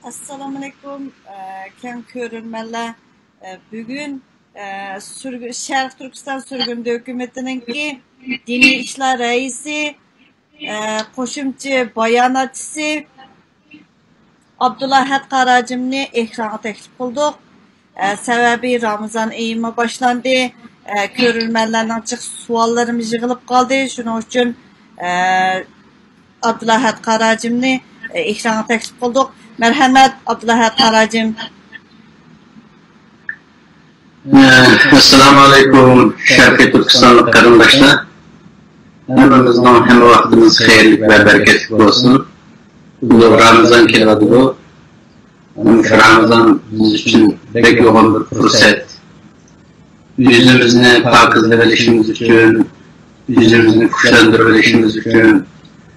Assalamu alaikum. Keng körülmeler. Bugün Şərq Türkistan sürgün hükümetininki Dini İşler Reisi, qo'shimchi bayonotchisi Abdullah Qarajimni ekrana taklif qildik. Sebebi Ramazan ayı başlandı. Körülmelerden çık suallarımız yığılıp kaldı. Şunun için Abdullah Qarajimni ekrana taklif qildik. Merhamet Abdullah Qarajim. Assalamu alaikum Şərq Türkistanlı qarindoshlar. Hammamizning hem vaqtimiz xayrli ve bereketli olsun. Bu Ramazan keladi bu. Ramazan biz için pek yoğun bir fırsat. Yüzümüzü pakizleşimiz için, yüzümüzü kuşlandırılışımız için,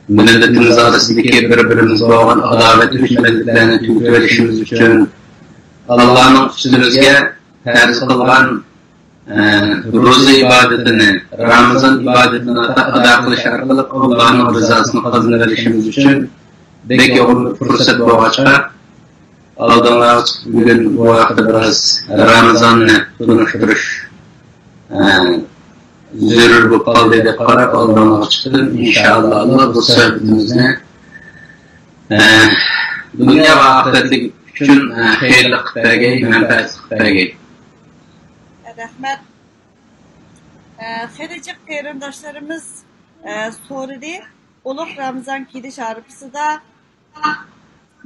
milletimiz arasındaki birbirimize olan adalet düşmanlıklarını tüketilişimiz için, Allah'ın üstümüzge farz kılgan roza ibadetini, Ramazan ibadetini ada kılış arkalık Allah'ın rızasını kazanılışımız için pek yoğun bir fırsat boğaçka aldığınlar bugün bu vakti biraz Ramazan'ı tunuşturuş zürür bu kaldı edip karak aldığınlar çıktı. İnşallah Allah bu sohbetimizde dünya ve ahiretlik için hayırlık vergey, menfaatlik vergey. Rahmet. Xericik qeyrindaşlarımız sorudu. Uluq Ramazan kelish arifasida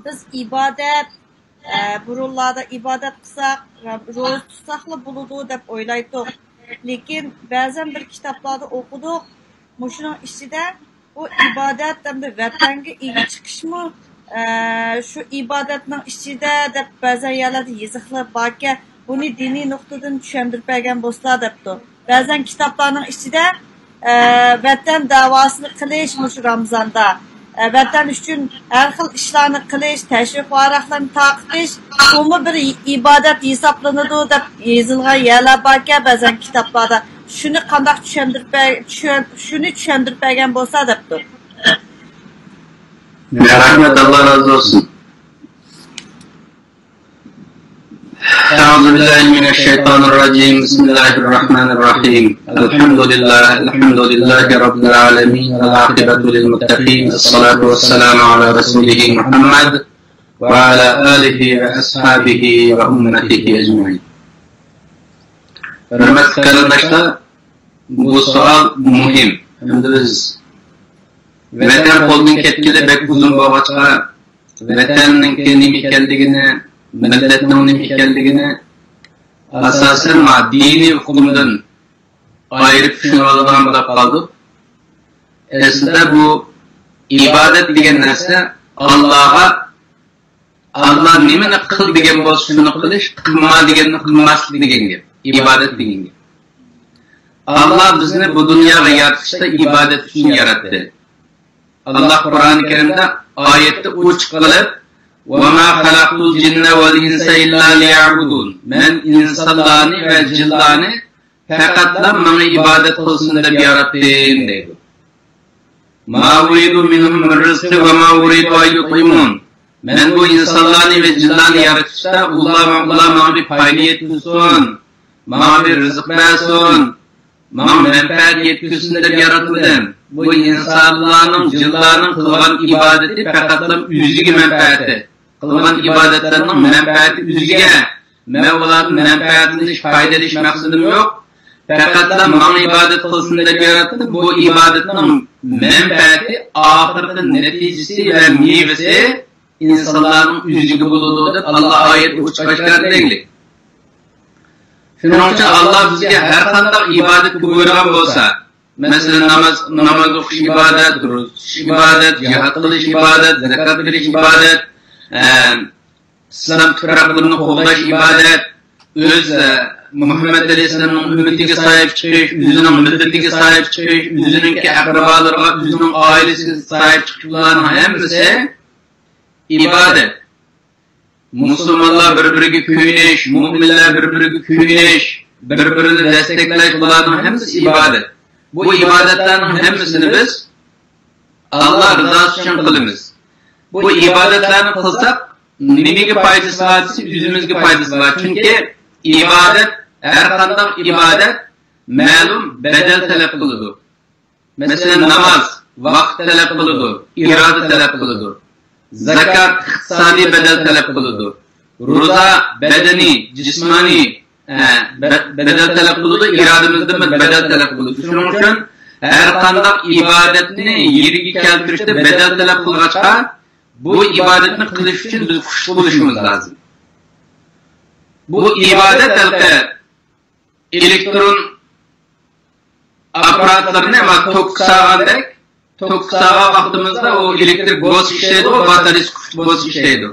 biz ibadet, burunlarda ibadet qilsak, ro'za tutsaqla bo'ladi deb o'ylaydik. Lekin ba'zan bir kitoblarda o'qidik, mushuning ichida bu ibadet hamda vatanga ega chiqishmi, shu ibodatning ichida deb ba'zan yerlarda yoziqlar borki, buni diniy nuqtadan tushuntirib bergan bo'lsa debdi. Ba'zan kitoblarning ichida vatan davosini qilish mushu Ramazonda, vatan uchun har xil ishlarni qilish, tashviq varaqlarni taqiqish, bu bir ibodat hisoblanadi deb yozilgan yerlar borki, ba'zan kitoblarda shuni qanday tushuntirib bergan bo'lsa debdi. Rahmet Allah razı olsun. أعوذ بالله من الشيطان الرجيم بسم الله الرحمن الرحيم الحمد لله رب العالمين العاقبة للمتقين الصلاة والسلام على رسوله محمد وعلى آله وأصحابه وأمته أجمعين. Hürmetli kardeşler, bu sual muhim. Biz vatan kolunun ketkili pek uzun boğaçka vatanın nimi keldigini milletinin nimi keldigini asasen dini hukumundan ayrı düşünülen bulup kaldık. Aslında bu ibadet degen narsa Allah nimeni kıl degen bolsa şunu kılış, kılma degenni kılmaslik degen gep. İbadet degen gep. Allah bizni bu dünyada yaratışta ibadet için yarattı. Allah Kur'an-ı Kerim'de ayette uç kılıp وَمَا خَلَقْتُ الْجِنَّ وَالْاِنْسَ اِلَّا لِيَعْبُدُونَ Ben insanlarını ve cillarını fekatla bana ibadet kılsın diye yarattım dedi. مَا اُرِيدُ مِنْهُمْ مِنْ رِزْقِ وَمَا اُرِيدُ اَيُّطْعِمُونَ Ben bu insanlarını ve cillarını yaratışta Allah bana bir paylı yetkilsin, bana bir rızık versin, bana menfaat yetkilsin diye yarattım. Bu insanların, cillarının kılgan ibadeti fekatla üzüge menfaati. Kılgan ibadetlerinin menfaati üzüge. Mevla'nın menfaatini faydalı iş maksadım yok. Fekatla bana ibadet kılsın diye yarattı. Bu ibadetin menfaati, ahirette neticesi ve meyvesi insanların üzüge bulunduğu Allah ayet uçkaçlar değil. Şunun için Allah bize her kandak ibadet buyuran olsa, mesela namaz okuş ibadet, ibadet, cihat kılış ibadet, zekat veriş ibadet, İslam tüfraklarını kollaş ibadet, öz Muhammed Aleyhisselam'ın ümmetiga sahip çıkış, özünün milletiga sahip çıkış, özününki akrabalarına, özünün ailesine sahip çıkışlarının hepsi ibadet. Müslümanlar birbirine köyüneş, müminler birbirine köyüneş, birbirini destekleyiş bunların hepsi ibadet. Bu ibadetlerin hepsini biz Allah rızası için kılımız. Bu ibadetlerini kılsak nimaga foydasi bor desa, o'zimizga foydasi bor. Chunki ibodat, har qanday ibodat ma'lum badal talab qiladi. Masalan, namoz vaqt talab qiladi, iroda talab qiladi. Zakat iqtisodiy badal talab qiladi. Ro'za badaniy, jismoniy badal talab qiladi, irodamizda badal talab qiladi. Shuning uchun har qanday ibodatni yeriga keltirishda badal talab qilg'achqa, bu ibodatni qilish uchun biz xush bo'lishimiz lozim. Bu ibodat halqa elektron aparatlarni va tok sağandek, tok sağa vaqtimizda o elektrik bo'z ishlaydi, o batariyasi kuchli bo'z ishlaydi.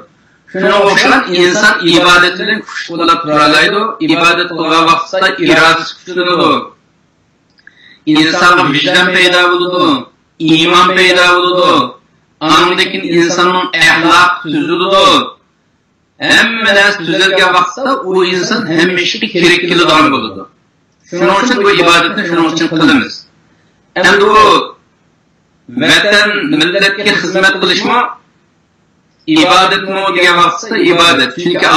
Shuna o'xshagan inson ibodat bilan kuchli bo'lib turalaydi, ibodat qilgan vaqtda irodasi kuchlanadi. İnsanın vicdan paydo bo'ladi, iymon paydo bo'ladi. Andakin insonning axloq tuziladi. Hamma narsa tuzilgan vaqtda u inson hamisha kerak keladigan bo'ladi. Shuning uchun bu ibodatni shuning uchun qilamiz. Endi bu vatan millatga xizmat qilishmi? İbadetmi degan vaqtda ibodat. Chunki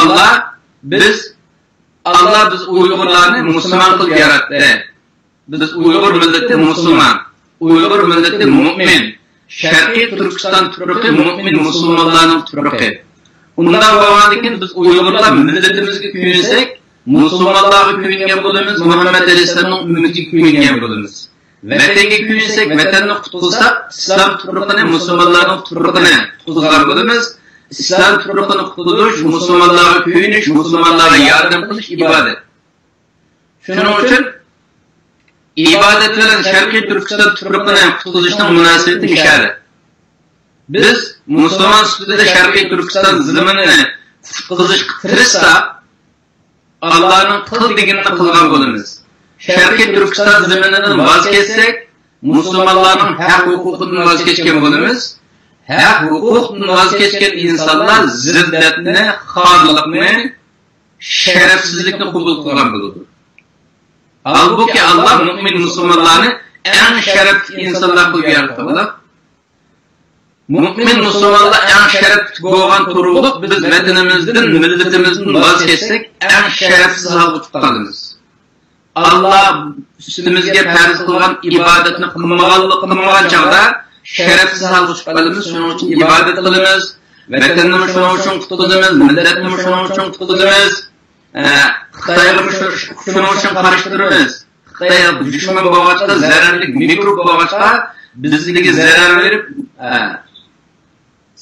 biz Uyg'urlarni musulmon qilib yaratdi. Biz Uyg'ur millati musulmon, Uyg'ur millati mu'min. Sharqiy Turkiston turuqi mu'min musulmonlarning turuqi. Undan bo'lgandan biz Uyg'urlar millatimizga kuyinsak, musulmonlarga kuyingan bo'lamiz, Muhammad alayhisolamning ummatiga kuyingan bo'lamiz. Vatanga kuyinsak, vatanni qutqizsak, islom turuqini, musulmonlarning turuqini qutqizar bo'lamiz. İslam turuqini qutqizish, musulmonlarga kuyinish, musulmonlarga yordam qilish ibodat. Shuning uchun ibodat bilan Sharqiy Turkiston turuqini qutqizishning munosabati mishali. Biz musulmon sifatida Sharqiy Turkiston zaminini qutqizishga tirishsak, Allohning qil deganini qilgan bo'lamiz. Sharqiy Turkiston zaminidan voz kechsak, musulmonlarning haq huquqidan voz kechgan bo'lamiz. Haq huquqdan voz kechgan insonlar ziddatni, xorliqni, sharafsizlikni qabul qilgan bo'ladi. Halbuki Allah mu'min musulmonlarni eng sharafli insonlar qilib yaratdi. Mu'min musulmonlar eng sharafli bo'lgan turuqliq biz vatanimizdan, millatimizdan voz kechsak, eng sharafsiz holga chiqamiz. Allah üstümizge farz qilgan ibodatni qilmagan chog'da sharafsiz holga chiqamiz. Shuning uchun ibodat qilamiz, vatanni shuning uchun qutqizamiz, millatni shuning uchun qutqizamiz. Xitoyga shuning uchun qarshi turamiz. Xitoy dushman bo'lg'achqa, zararli mikrob bo'lg'achqa bizga zarar berib,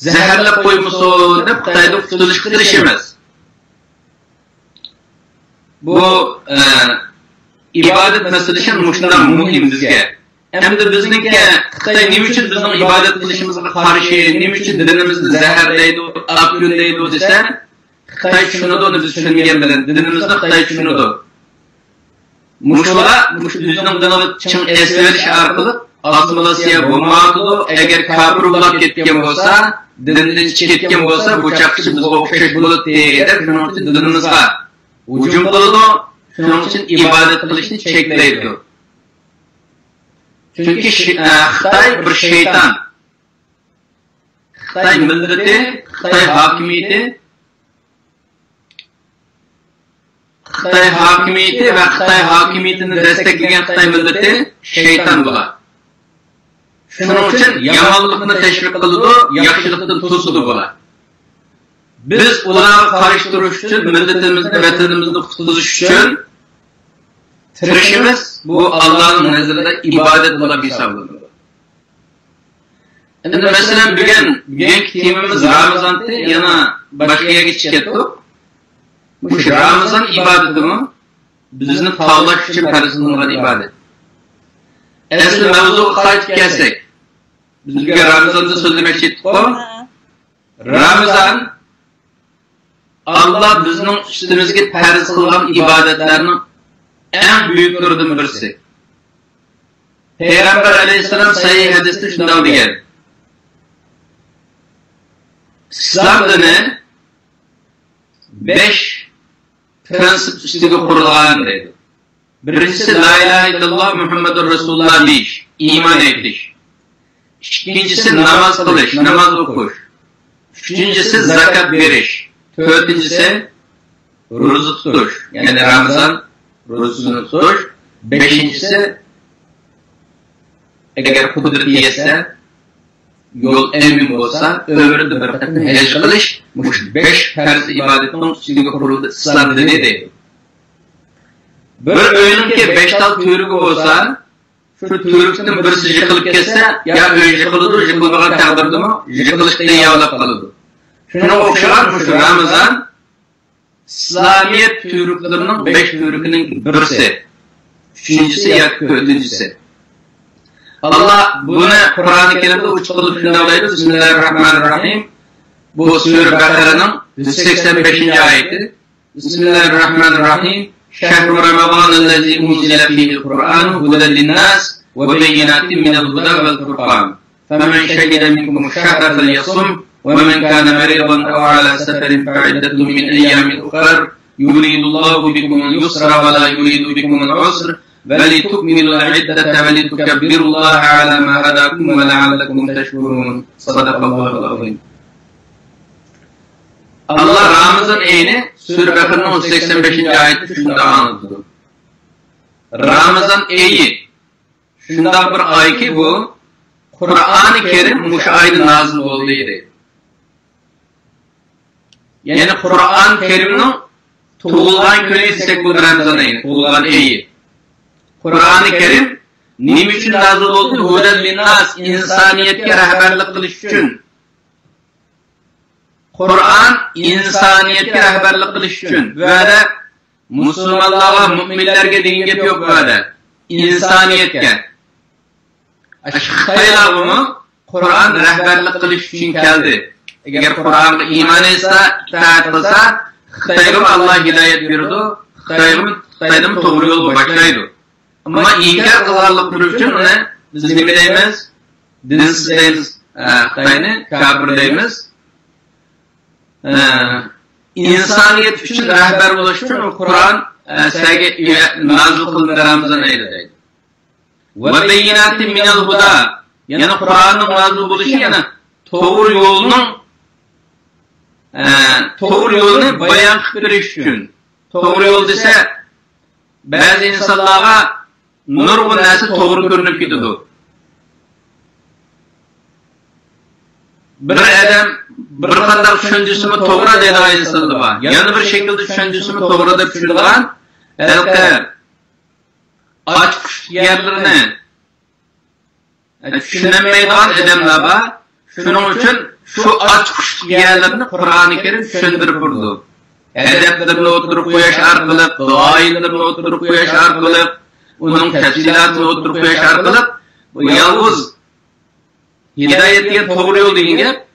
zaharlab qo'ymasa deb Xitoydan qutulishga tirishamiz. Bu ibodat masalasi shundan muhim bizga. Endi bizniki Xitoy nima uchun bizning ibodat qilishimizga qarshi, nima uchun dinimizni zaharlaydi, aqllaydi desa, Xitoy tushunadi, biz tushungan bilan dinimizni Xitoy tushunadi. Mushlar o'zining dinini chin eslaverish orqali assimilyatsiya bo'lmaydi. Agar kafir bo'lib ketgan bo'lsa, dindan chiqib ketgan bo'lsa, bu chaqchi bizga o'xshash bo'ladi deb, shuning uchun dinimizga hujum qiladi. Shuning uchun ibodat qilishni cheklaydi. Chunki Xitoy bir shayton. Xitoy millati, Xitoy hokimiyati, Xitoy hokimiyati va Xitoy hokimiyatini desteklagan Xitoy millati shayton bo'ladi. Shuning uchun yomonlikni tashviq qiladi, yaxshilikni to'sadi bo'ladi. Biz ularga qarshi turish uchun, millatimizni, vatanimizni qutqizish uchun tirishimiz bu Allohning nazarida ibodat bo'lib hisoblanadi. Endi masalan bugun temamiz Ramazonda yana boshqa yerga chiqyapti. Bu Ramazon ibodatimi? Bizni tanlash uchun farz qilingan ibodat. Asli mavzuga qaytib kelsak, bizga Ramazonda so'zlamoqchi edik-ku. Ramazon Allah bizning ustimizga farz qilgan ibodatlarning eng büyük turidan birisi. Peygamber aleyhisselam sahih hadisde shunday degan. İslam dini 5 prensip ustiga qurilgan deydi. Birincisi la ilahe illallah Muhammedur Resulullah deyish, iymon etish. İkincisi namaz qilish, namoz o'qish. Üçüncüsü zakat veriş. Dördüncüsü roza tutuş. Yani Ramazan rozasını tutuş. Beşincisi eğer kudreti yetse, yol emin olsa, ömründe bir katını hecc kılış, beş farz ibadetin üstüne kuruldu, İslam dini değil. Bir öğünün ki beş tal türügü olsa, şu türükten birisi yıkılıp kesse, ya öğün yıkılıdı, yıkılmadan takdirdi mi, yıkılıştan yağlap kalıdı. Şuna okşalar şu Ramazan, İslamiyet türüklerinin beş türükünün birisi. Üçüncüsü ya dördüncüsü. Allah bunu Kur'an-ı Kerim'de uç kılıp şundaydı. Bismillahirrahmanirrahim. Bu Sure Bakara'nın 185. ayeti. Bismillahirrahmanirrahim. Şehru Ramazan'ellezî unzile fîhil Kur'an huden linnâs ve beyinatin minel huda vel Furqan. Femen şehide minkumu şehre felyasum ve men kâne meridan ev alâ seferin fe'iddetun min eyyâmin ukhar. Yuridullahu bikumul yusra ve la yuridu bikumul usr. وَلِتُكْمِلُوا الْعِدَّةَ وَلِتُكَبِّرُوا اللّٰهَ عَلَى مَا هَدَاكُمْ وَلَعَلَّكُمْ تَشْكُرُونَ صَدَقَ اللّٰهُ الْعَظِيمُ. Allah Ramazan ayını Sure Bakara'nın 85. ayeti şunda anlatıyor. Ramazan ayı şunda bir ay ki bu Kur'an-ı Kerim muş ayda nazil olduydu. Yani Kur'an-ı Kerim'in tuğulan günü desek bu Ramazan ayı, tuğulan ayı. Kur'an-ı Kerim nim için nazil oldu? Huden linnas, insaniyetke rehberlik kılış için. Kur'an insaniyetke rehberlik kılış için. Böyle Müslümanlara, müminlerge deyin gep yok böyle. İnsaniyetke. Xitaylar bunu Kur'an rehberlik kılış için geldi. Eğer Kur'an'a iman etse, itaat kılsa, Xitayga Allah hidayet verirdi. Xitayga doğru yol başlaydı. Ama inkar kılarlık duruş için onu biz ne deyimiz? Dinsiz deyimiz, Xitayni kafir deyimiz. İnsaniyet için rehber oluş için o Kur'an nazil kılındı Ramazan ayında deydi. Ve beyinatin minel huda. Yani Kur'an'ın nazil oluşu yani doğru yolunu bayan kıpırış için. Doğru yol dese bazı insanlara nurgun nasi doğru görünüp gidiyor. Bir adam bir kadar düşüncüsü mü doğru dedi o insanı var. Yani bir şekilde düşüncüsü mü doğru da düşünülen elke aç yerlerini düşünemeyden adamlar var. Şunun için şu aç yerlerini Kur'an-ı Kerim düşündürüp durdu. Edeplerini oturup koyaş arkalıp, duaylarını oturup koyaş arkalıp, onun tefsilatını oturup koyaş arkalıp, bu yalnız hidayetiye doğru yol deyince,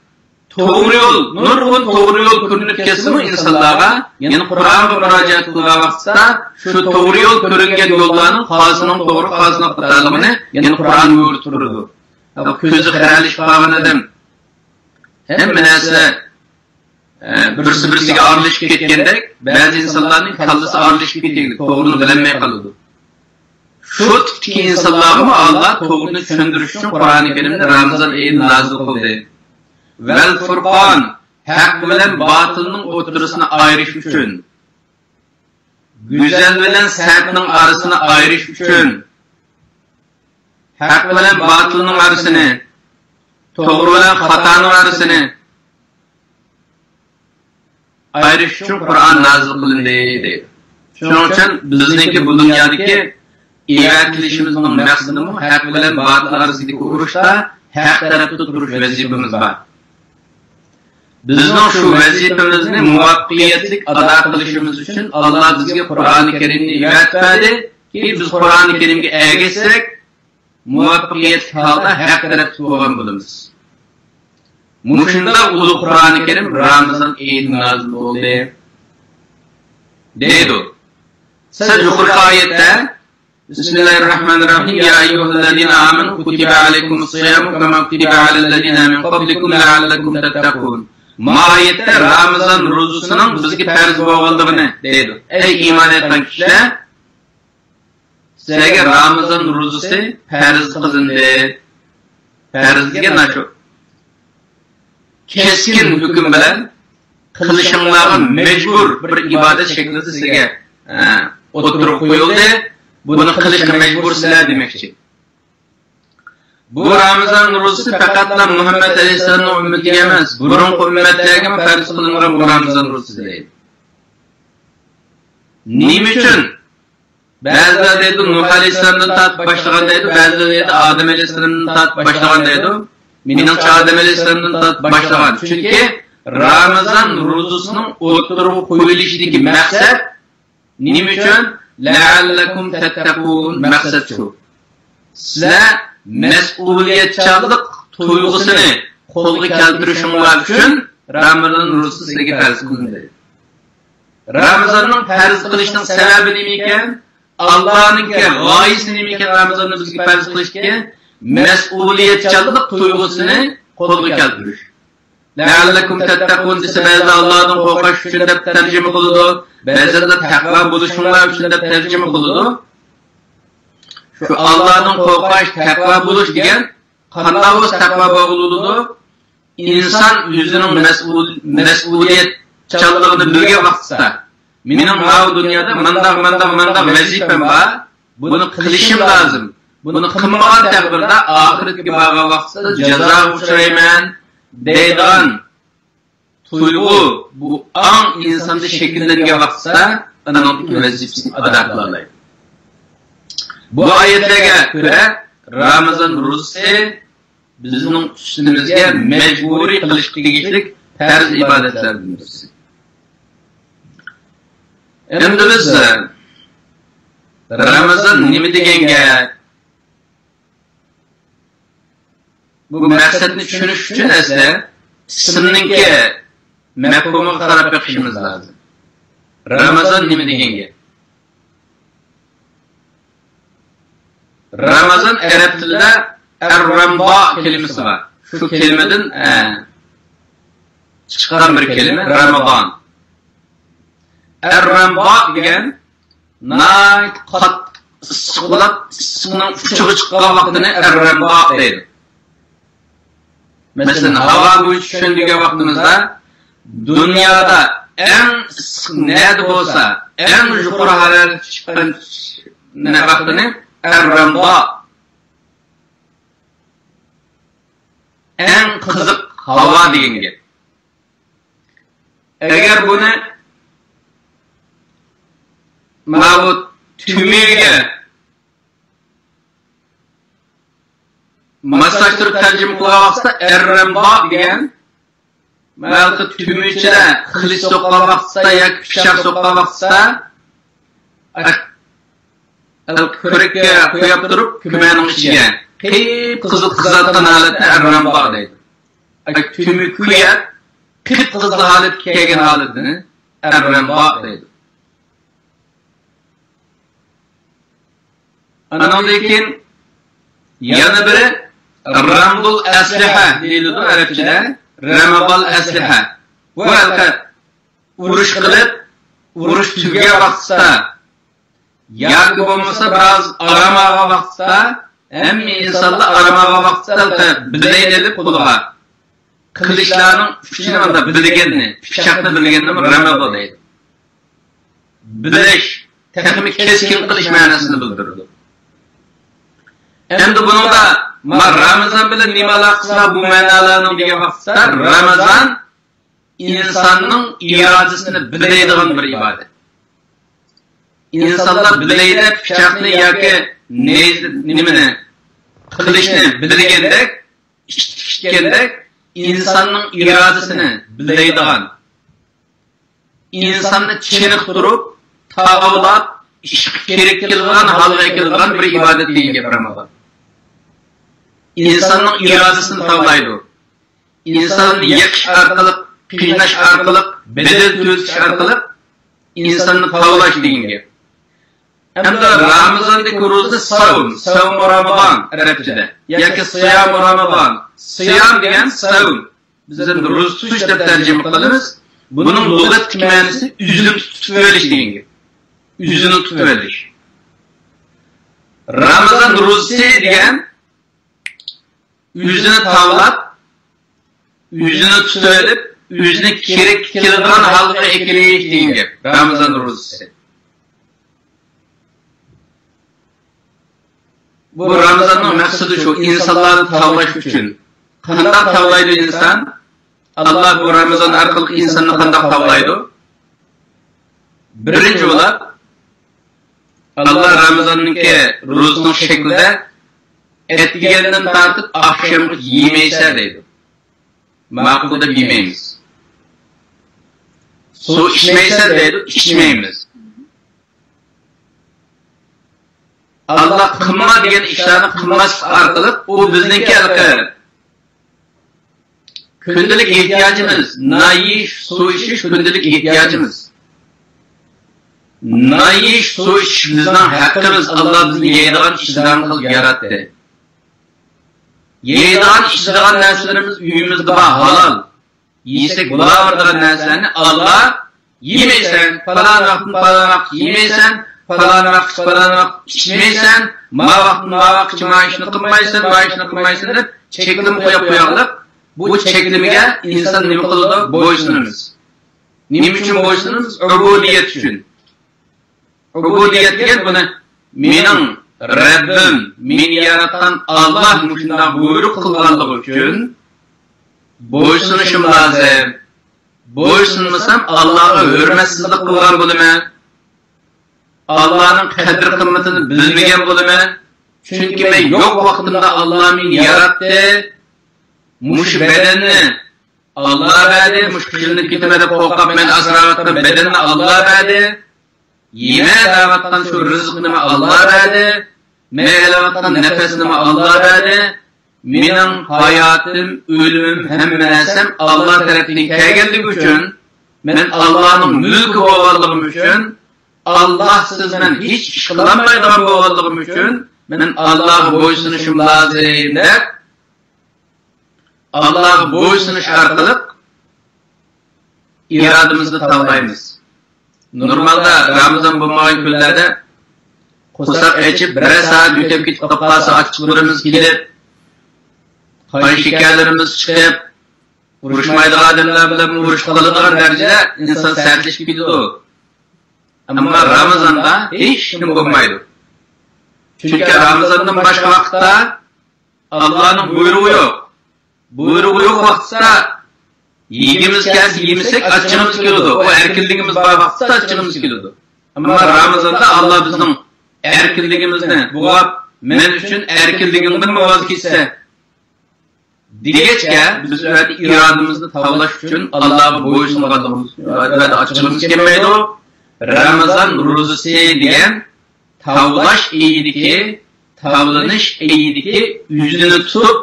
doğru yol, nurgun doğru yol görünüp kesimi insanlara, yani Kur'an'da müracaat kılga vaxtda, şu doğru yol görüngen yollarının fazının doğru fazına kıtarlığını, yani Kur'an öğütürüdür. Közü kıraliş bağın adam, hem menese, birisi ağırlaşıp ketkendik, bazı insanların kallası ağırlaşıp ketkendik, doğrunu bilinmeye kalıdı. Şu ki insanlarımı Allah doğrunu düşündürüş için Kur'an-ı Kerim'de Ramazan ayını nazil kıldı. Vel Furqan, hak bilen batılının oturusunu ayrış için, güzel bilen sertinin arasını ayrış için, hak bilen batılının arasını, doğru bilen hatanın arasını, ayrış için Kur'an nazil kılındı. Şunun için bizdeki bu dünyadaki ibadetlişimizin maksadı mı? Hak bilen batıl arasındaki uğraşta hak tarafta duruş vazifemiz var. Bizning şu vazifamizni muvaffaqiyatli ado qilishimiz uchun Allah bizga Qur'oni Karimni o'rgatdi ki biz Qur'oni Karimga ergashsak muvaffaqiyatli holda haq tarafda bo'lgan bo'lamiz. Mushunda ulug' Qur'oni Karim Ramazon oyida nozil bo'ldi. Deydi. Siz yuqori oyatda Bismillahirrahmanirrahim. Ya eyyuhellazina amanu kutiba alaykumus-siyamu kama kutiba alallazina min qablikum la'allakum tattaqun. Mayette Ramazan rozasının bizge farz bo'lganligini deydi. Ey iymon etgan kishilar, sizlarga Ramazan rozasi farz qilindi. Farz degan nacho. keskin hukm bilan qilishinglarga majbur bir ibodat shaklida sizga o'tirib qo'yildi. Buni qilishga majbursizlar demoqchi. Bu Ramazon ro'zasi faqatla Muhammad alayhisolamning ummatiga emas, burungi ummatlarga farz qilingan bu Ramazon ro'zasi deydi. Nima uchun? Ba'zilar deydi Nuh alayhisolamdan tortib boshlagan deydi, ba'zilar deydi Odam alayhisolamdan tortib boshlagan deydi. Meningcha Odam alayhisolamdan tortib boshlagan. Chunki Ramazon ro'zasining o'tirib qo'yilishidagi maqsad nima uchun? La'allakum tattaqun maqsad shu. Sizlar mas'uliyatchanlik tuyg'usini qo'lga keltirishinglar uchun Ramazon ro'zasi sizlarga farz qilindi. Ramazonning farz qilishining sababi nima ekan? Allohning g'oyasi nima ekan? Ramazonni bizga farz qilishga mas'uliyatchanlik tuyg'usini qo'lga keltirish. La'allakum tattaqun desa ba'zi Allohdan qo'rqish uchun deb tarjima qiladi, ba'zilar taqvo bo'lishinglar uchun deb tarjima qiladi. Şu Allah'ın qo'rqish, taqvo bo'lish degan qanday o'z taqvo bog'luludi? İnsan o'zining mas'uliyatchanligini bilgan vaqtda, mening bu dunyoda mandaq vazifam bor, buni qilishim lozim. Buni qilmagan taqdirda oxiratga borgan vaqtda jazo uchrayman deydigan tuyg'u bu ong insonda shakllangan vaqtda uning vazifasini ado qiladi. Bu oyatlarga ko'ra Ramazon ro'zasi bizning ustimizga majburiy qilishga tegishli farz ibodatlardan birisi. Endi biz Ramazon nima deganga bu maqsadni tushunish uchun asli ismninki mafhumiga qarab o'qishimiz lozim. Ramazon nima deganga? Ramazon arab tilida ar-rambo kelimasi var. Şu kelimeden çıkan bir kelime Ramazon. Ar-rambo degan nayt qat issiqlab issiqning uchiga chiqqan vaqtini ar-rambo deydi. Mesela hava bo'yicha tushundigan vaqtimizda dunyoda eng issiq nada bo'lsa, eng yuqori harorat chiqqan vaqtini ar-rambo en kızık hava degan gap. Agar buni ma'lum tumiga maslashtirib tarjima qilgan vaqtda ar-rambo degan ma'lum tumichida qilich so'qqan vaqtda yoki pichoq so'qqan vaqtda ko'rakka qo'yib turib kumaning ichiga qip-qizil qizargan holatni ar-rambo deydi. Tumi kuyab qip-qizil holatga kelgan holatni ar-rambo deydi. Anadolu'daki yana biri ramdul asliha deyiladi arabchada. Ramabal asliha. Bu alqat urush qilib, urush tugagan vaqtda yoki bo'lmasa biroz aramaga vaqtda hamma insonlar aramaga vaqtda bilaylik qo'lga qilishlarning kuchini anda bilganni, pichoqni bilganni ramabo deydi. Bilish, texnik keskin qilish ma'nosini bildiradi. Endi buningda Ramazon bilan nima aloqasi bu ma'nolarning degan vaqtda Ramazon insonning irodasini bilaydigan bir ibodat. İnsanlar bilaydi pichoqni yoki nimani qilishni bilgandek, ishtikandek insonning irodasini bilaydigan, insonni chiniqtirib, tavlab, ish kerak kelgan holga kelgan bir ibodat degan Ramazon. İnsanning irodasini tavlaydi. İnsonni yiqish orqali, qiynash orqali, bedel to'zish orqali insonni tavlash degan gap. Hamda Ramazondagi ro'za savm Ramazon arabchada yoki siyam Ramazon. Siyam degan savm. Biz endi ro'za tutish deb tarjima qilamiz. Buning lug'at ma'nosi uzum tutib olish degan. Uzuni tutib olish. Ramazon ro'zasi degan uzini tavlab yüzünü tutup, yüzüne kerak keladigan halga ekleyish degan gap. Ramazon ro'zasi. Bu Ramazonning maqsadi shu, insonlarni tavlash uchun. Qanday tavlaydi inson? Allah bu Ramazon orqali insonni qanday tavlaydi? Birinchi bo'lib Allah Ramazonninki ro'zning shaklida etgandan tortib akşamga yemaysa deydi. Ma'qul deb yemaymiz. Suv ichmaysa deydi, ichmaymiz. Allah qilma degan ishlarni qilmaslik orqali u bizningki kundalik ehtiyojimiz, nayish, suv ichish kundalik ehtiyojimiz. Nayish, suv ichish bizning haqqimiz. Allah bizni yeydigan ishlarni qilib yaratdi. Yeydigan, ichadigan narsalarimiz uyimizda bor, halol. Yesek bo'laveradigan narsalarni Allah yemaysan, falon vaqt yemaysan, falon vaqt ichmaysan, ma vaqt ishni qilmaysan deb cheklim qo'yib qo'yarlik. Bu cheklimiga inson nima qiladi? Bo'ysunamiz. Nima uchun bo'ysunamiz? Ubudiyat uchun. Ubudiyat degan buni mening Rabbim, meni yaratgan Allah shunday buyruq qilganligi uchun bo'ysunishim lozim. Bo'ysunmasam Allohga hurmatsizlik qilgan bo'laman. Allah'ın qadr qimmatini bilmagan bo'laman. Chunki men yo'q vaqtimda Alloh meni yaratdi. Mush bedenni Allah berdi, mush qilni ketmada qo'rqib men asravatgan bedenni Allah berdi. Yeme davatdan şu rizqni Allah berdi. Meylavatdan nefesni Allah berdi. Mening hayotim, o'limim, hamma narsam Allah tarafdan kelganligi uchun, men Allohning mulki bo'lganligim uchun, Allah sizdan hech ish qilolmaydigan bo'lganligim uchun, men Allohga bo'ysunishim lozim deb Allohga bo'ysunish orqali irodamizni tavlaymiz. Normalda Ramazon bo'lmagan kunlarda qo'saq aytib, bir soat o'tib ketib qolsa ochib kelib, qon shakarlarimiz chiqib, urushmaydigan odamlar bilan urush qiladigan darajada inson sartlashib ketadi. Ammo Ramazonda hech nima bo'lmaydi. Chunki Ramazondan boshqa vaqtda Allohning buyrug'i yo'q. Buyrug'i yo'q vaqtda yegimiz kelsa yemasak achchig'imiz keladi. O erkinligimiz bor vaqtda achchig'imiz keladi. Ammo Ramazonda Alloh bizning erkinligimizni bo'g'ab, men uchun erkinligimdan voz kechsa degechga biz ularni irodamizni tavlash uchun Allohga bo'ysunganligimiz va achchig'imiz kelmaydi. Ramazon ro'zasi degan tavlash eyidiki, tavlanish eyidiki yüzünü tutup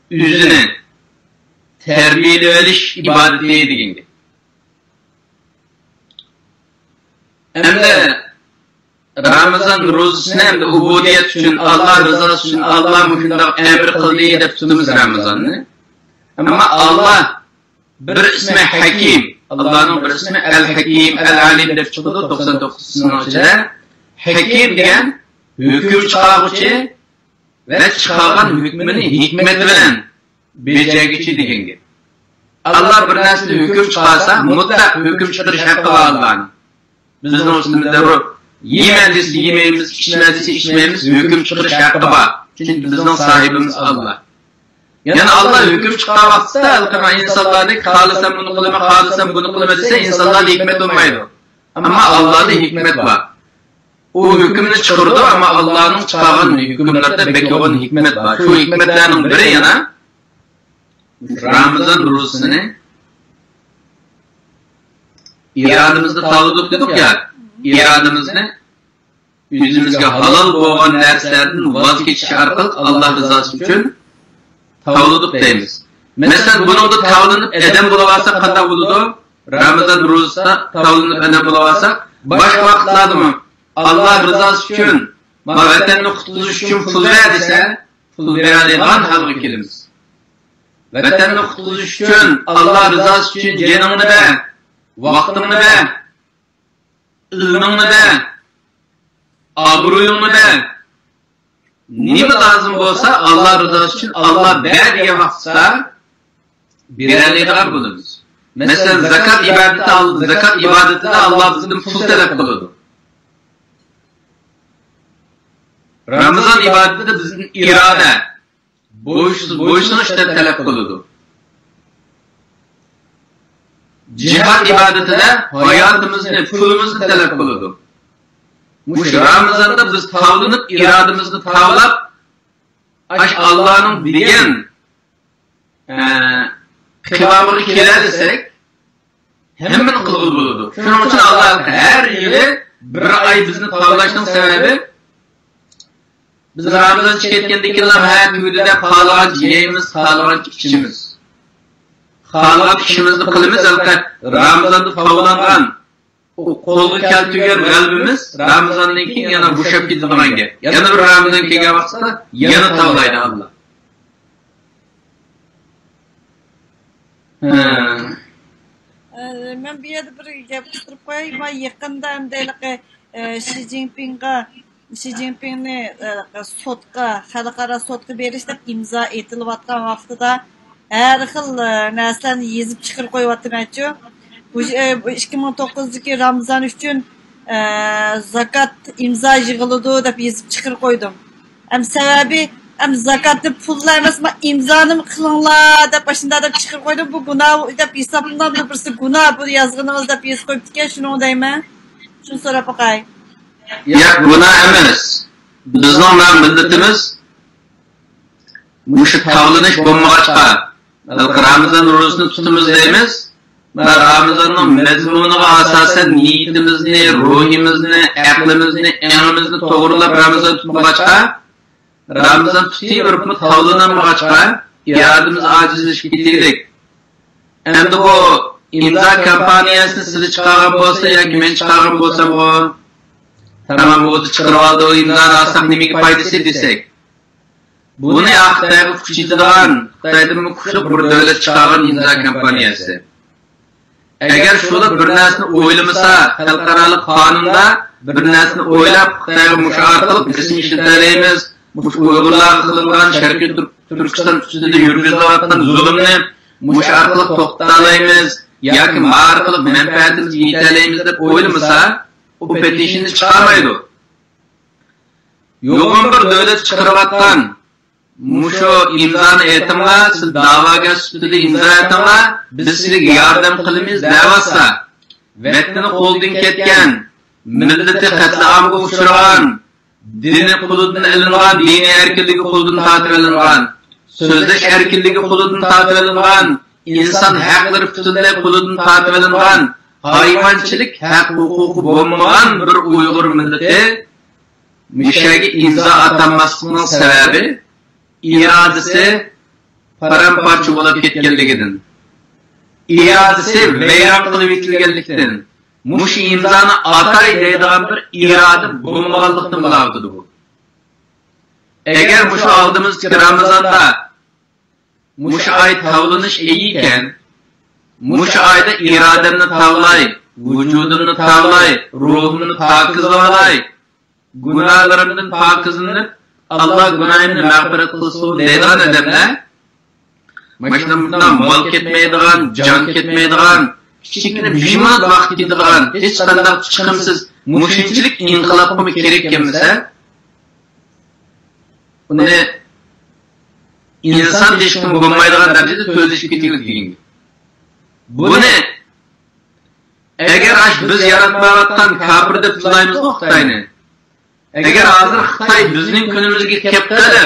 yüzünü terbiyeli ibadeti degan. Endi Ramazon ro'zasini endi ubudiyat uchun, Alloh rizosi uchun Alloh shunday amr qildi deb tutamiz Ramazonni. Ammo Alloh bir ismi Hakim, Allohning bir ismi Al-Hakim, Al-Alim deb chiqadi 99-ning ichida. Hakim degan hukm chiqaruvchi va chiqargan hukmini hikmat bilan bejagichi degan gap. Alloh bir narsani hukm chiqarsa, mutlaq hukm chiqarish haqqi bor Allohning. Bizning ustimizda bu yeyman desa yemaymiz, ichma desa ichmaymiz, hukm chiqarish haqqi bor. Chunki bizning sohibimiz Alloh. Yani Allah hüküm çıkan vaxtda alqama insonlarni xohlasam buni qilaman, xohlasam buni qilaman desa insonlarga hikmat bo'lmaydi. Ammo Allohda hikmat bor. O hükümni chiqardi, ammo Allohning chiqargan hukmlarda beko'g'in hikmat bor. Shu hikmatlarning biri yana Ramazon ro'zasini irodamizda tavlib dedik ya, irodamizni o'zimizga halol bo'lgan narsalardan voz kechish orqali Alloh rizosi uchun tavlib deymiz. Mesela buningda tavlinib adam bo'laversa qanday bo'ladi? Ramazon ro'zasida tavlinib adam bo'laversa, boshqa vaqtlardami Alloh rizosi uchun, vatanni qutqarish uchun pul ber desa, pul beradigan halga kelamiz. Vatanni qutqarish uchun, Alloh rizosi uchun joningni ber, vaqtingni ber, ilmingni ber, obro'yingni ber. Nima lazım bo'lsa Alloh rizosi uchun Alloh ber degan vaqtda beraleydigan bo'lamiz. Masalan, zakat ibadetida Allah bizden pul talep kılıyordu. Ramazan ibadetida bizden irade, boysunuş talep kılıyordu. Cihad ibadetida hayatımızı, pulumuzni talep kılıyordu. Muş Ramazan'da biz tavlanıp, irademizni tavlab, Allah'ın degan kıvamını keler desek, hemen kılgıl bulurdu. Şunun için Allah her yılı bir ay bizni tavlaşının sebebi, biz Ramazan çıketgendeki her tüydüde xalagan yeyimiz, xalagan içimiz. Xalagan işimizni qilimiz, Ramazan'da tavlangan, o kolgu keltügen kalbimiz, Ramazan'dan keyin yana boşap gitdiğine gel. Yana bir Ramazan kelgan vaqtda yana tavlaydi Allah. Ben bir yerde bir gap qistirib qo'yay. Ben yaqinda Xi Jinpingni sotqa, xalqaro sotqa berish deb imzo etilayotgan vaqtida har xil narsalarni yezib chiqarib qo'yyapti-ku. Bu 2009'daki Ramazan üçün zakat imza yığılıdı deb yezib chiqarib qo'ydim. Sebebi zakatni pullar emas, imzani qilinglar deb başında deb chiqarib qo'ydim. Bu gunoh deb hisoblanadi, birisi gunoh bu yozganimiz deb yozib qo'yibdi ekan, shuni deyman. Shuni so'rab qo'yay. Yo'q, gunoh emas. Bizning millatimiz mush tavlanish bo'lmag'achqa, Ramazon ro'zasini tutamiz deymiz. Ramazonning mazmuniga asosan niyatimizni, ruhimizni, aqlimizni, aqlimizni to'g'rilab Ramazon tutmag'achqa, Ramazon tutib tavlanamag'achqa, irodamiz ojizlashib ketdik. Endi bu imzo kompaniyasini siz chiqargan bo'lsa yoki men chiqargan bo'lsam, bu tamam o'zi chiqarib oldi, o imzoni olsak nimaga foydasi desak. Buni Xitoyga kuchaytirgan, Xitoydan kuchli bir davlat chiqargan imzo kompaniyasi. Agar shular bir narsani o'ylamasa, xalqaro qonunda bir narsani o'ylab, Xitoyga musharaqat qilishni ishlataramiz. Mush Uyg'urlar qilingan Sharqiy Turkiston ustida yurgizilayotgan zulmni mush orqali to'xtatalaymiz yoki mar qilib manfaatimizga yetalaymiz deb o'ylamasa, u petishni chiqarmaydi. Yo'g'on bir davlat chiqarayotgan mushu imzoni aytinglar, siz da'voga ustida imzo aytinglar, biz sizga yordam qilamiz da'vatsa, vatani qo'ldan ketgan, millati qatlamga uchragan, dini qo'lidan ilingan, dini erkinligi qo'lidan tortib ilingan, so'zlash erkinligi qo'lidan tortib ilingan, inson haqlari butunlay qo'lidan tortib ilingan, hayvonchilik haq huquqi bo'lmagan bir Uyg'ur millati mishaga imzo atanmasligining sababi irodasi paramparcha bo'lib ketganligidan, irodasi vayron qilib yetilganligidan, mush imzoni atay deydigan bir iroda bo'lmaganlikdan bo'ladi bu. Agar mush oldimizki Ramazonda mush oy tavlanish ekan, mush oyda irodamni tavlay, vujudimni tavlay, ruhimni pokizlay, gunohlarimdan pokizlanib Allah günahını mağfiret kılsın deydigan adamlar, bundan mal ketmeydigan, can ketmeydigan, kichikina bijimat vaqt ketadigan, hech qanday chiqimsiz mushinchilik inqilobga kerak kelmasa, uni inson deyishga bo'lmaydigan darajada so'zlashib ketaylik degan. Buni agar biz yaratmayotgan kafir deb tushunamiz Xitoyni, agar hozir Xitoy bizning kunimizga kelibdi,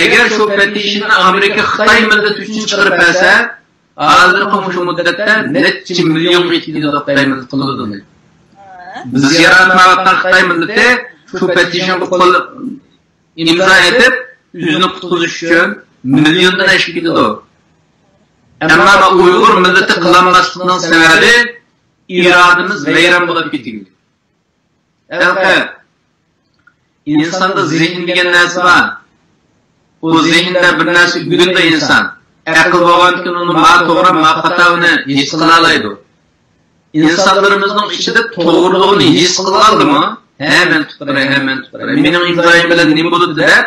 agar shu petishni Amerika Xitoy millati uchun chiqarib bersa, hozirgi shu muddatda necha million Xitoy millati qiladi. Biz yaratmayotgan Xitoy millati shu petishni qo'l imzo etib, o'zini qutqizish uchun milliondan oshib ketadi. Ammo Uyg'ur millati qilolmasligining sababi irodamiz vayron bo'lib ketgan. İnsanda zihin degan narsa bor. O zihnda bir narsa gudunda inson. Aql bo'lgan kun uni ma to'g'ri, ma xato uni his qila oladi. İnsanlarımızın ichida to'g'riligini his qila oldimi? Hemen tuttiray. Mening imzoyim bilan nima bo'ldi deb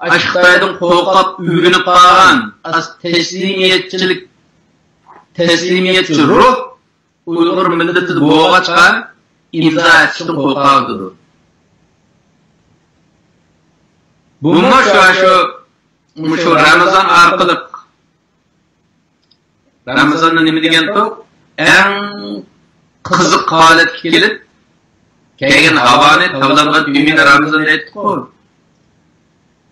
Xitoydan qo'rqib uygunib qolgan teslimiyetçi ruh Uyg'ur millati bo'g'achqa imzo etishdan qo'rqadi. Bunga shu Ramazon orqali Ramazonni nima deganku? Eng qiziq holatga kelib, keyin havoni tavlangan uyini Ramazon aytib-ku.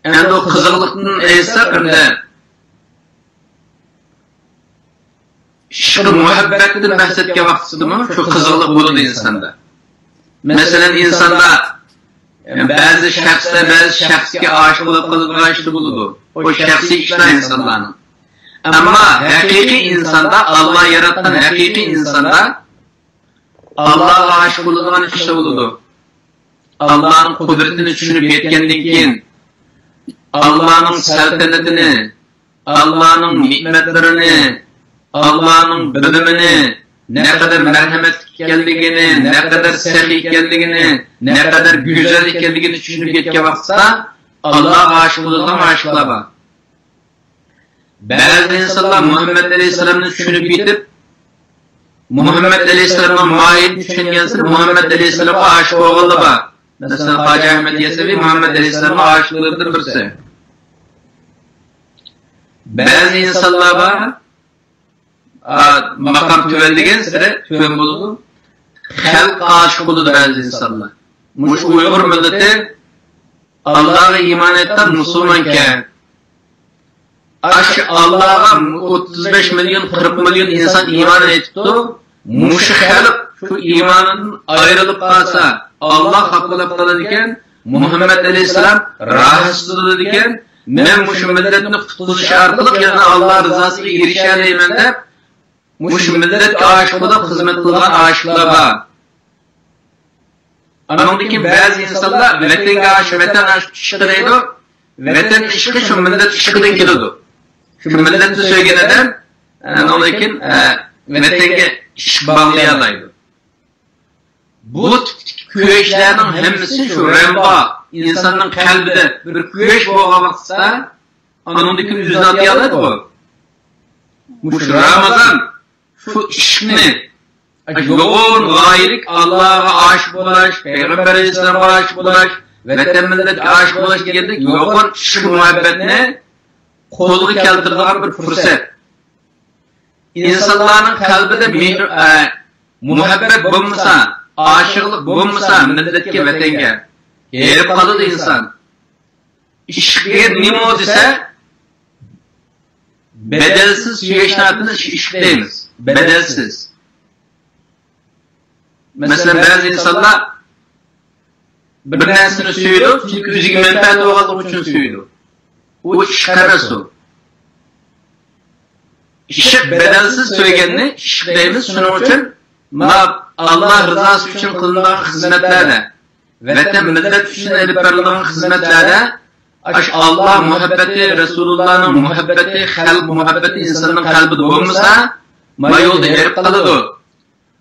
Endi o qiziqlikdan esa endi şu muhabbetin bahsetke vaxtısı mı? Şu qiziqlik bo'ladi insonda. Masalan, insonda ba'zi shaxsga aşık bo'lib qolgan bo'ladi. O shaxsiy ishlar insonlarning. Ammo haqiqiy insonda, Allah yaratgan haqiqiy insonda Allah'a aşık bo'lgan ishlar bo'ladi. Allah'ın kudretini tushunib yetgandan keyin Allah'ın saltanatini, Allah'ın nimetlerini, Allah'ın bilimini, ne kadar merhamet ekanligini, ne kadar sehi ekanligini, ne kadar güzel ekanligini tushunib yetgan vaqtda Allohga aşık bo'lgan aşıqlar bor. Ba'zi insonlar Muhammad alayhisalomni tushunib yetib, Muhammad alayhisalomning moyil tushungansiz Muhammad alayhisalomga aşık bo'lganlar bor. Mesela Hacı Ahmet Yesevi Muhammed Aleyhisselam'a aşıklarıdır birisi. Bazı insanlar var, makam tüveldiğin sıra tüven buldu. Halk aşık buldu bazı insanlar. Muş Uygur milleti Allah'a iman etten Müslümanken Allah'a 35 milyon 40 milyon insan iman etti. Muş halk şu imanın ayrılıp kalsa Allah hakkında kalırken Muhammed Aleyhisselam rahatsız olurken ben bu milletini kurtuluş arkalık yani Allah rızasına erişeleyim de bu millet aşıklıda hizmet kılgan aşıklar var. Anadaki bazı insanlar vatan aşık iştireydi. Vatan işki şu millet işkiden geliyordu. Şu milleti söyleneden anadaki vatanga iş bağlayalaydı. Bu köşlerin hepsi şu remba insanın kalbide bir köş boğamaksa anadaki yüzüne atıyorlar bu. Bu şu Ramazan şu işini yoğun gayelik Allah'a aşık bulaş, Peygamber Aleyhisselam'a aşık bulaş, vatan millet aşık bulaş degende yoğun şu muhabbetine kolunu keltirdiğin bir fırsat. İnsanların kalbide muhabbet bulmasa, aşıklık bulmasa milletke vatanga gelip kalıdı insan. İşkiye nima o dese bedelsiz süyeçnatını işleyemiz. Bedelsiz. Mesela bazı insanlar bir narsani söylüyor çünkü o'ziga menfaat bo'lganligi uchun söylüyor. O iş karası. İşi bedelsiz söyleyenini işleyemiz şunun için Allah rızası için kılınan hizmetlerde vatan millet için edip verilen hizmetlerde Allah muhabbeti, Resulullah'ın muhabbeti, halk muhabbeti insanın kalbide olmasa yolda erip kalıdı.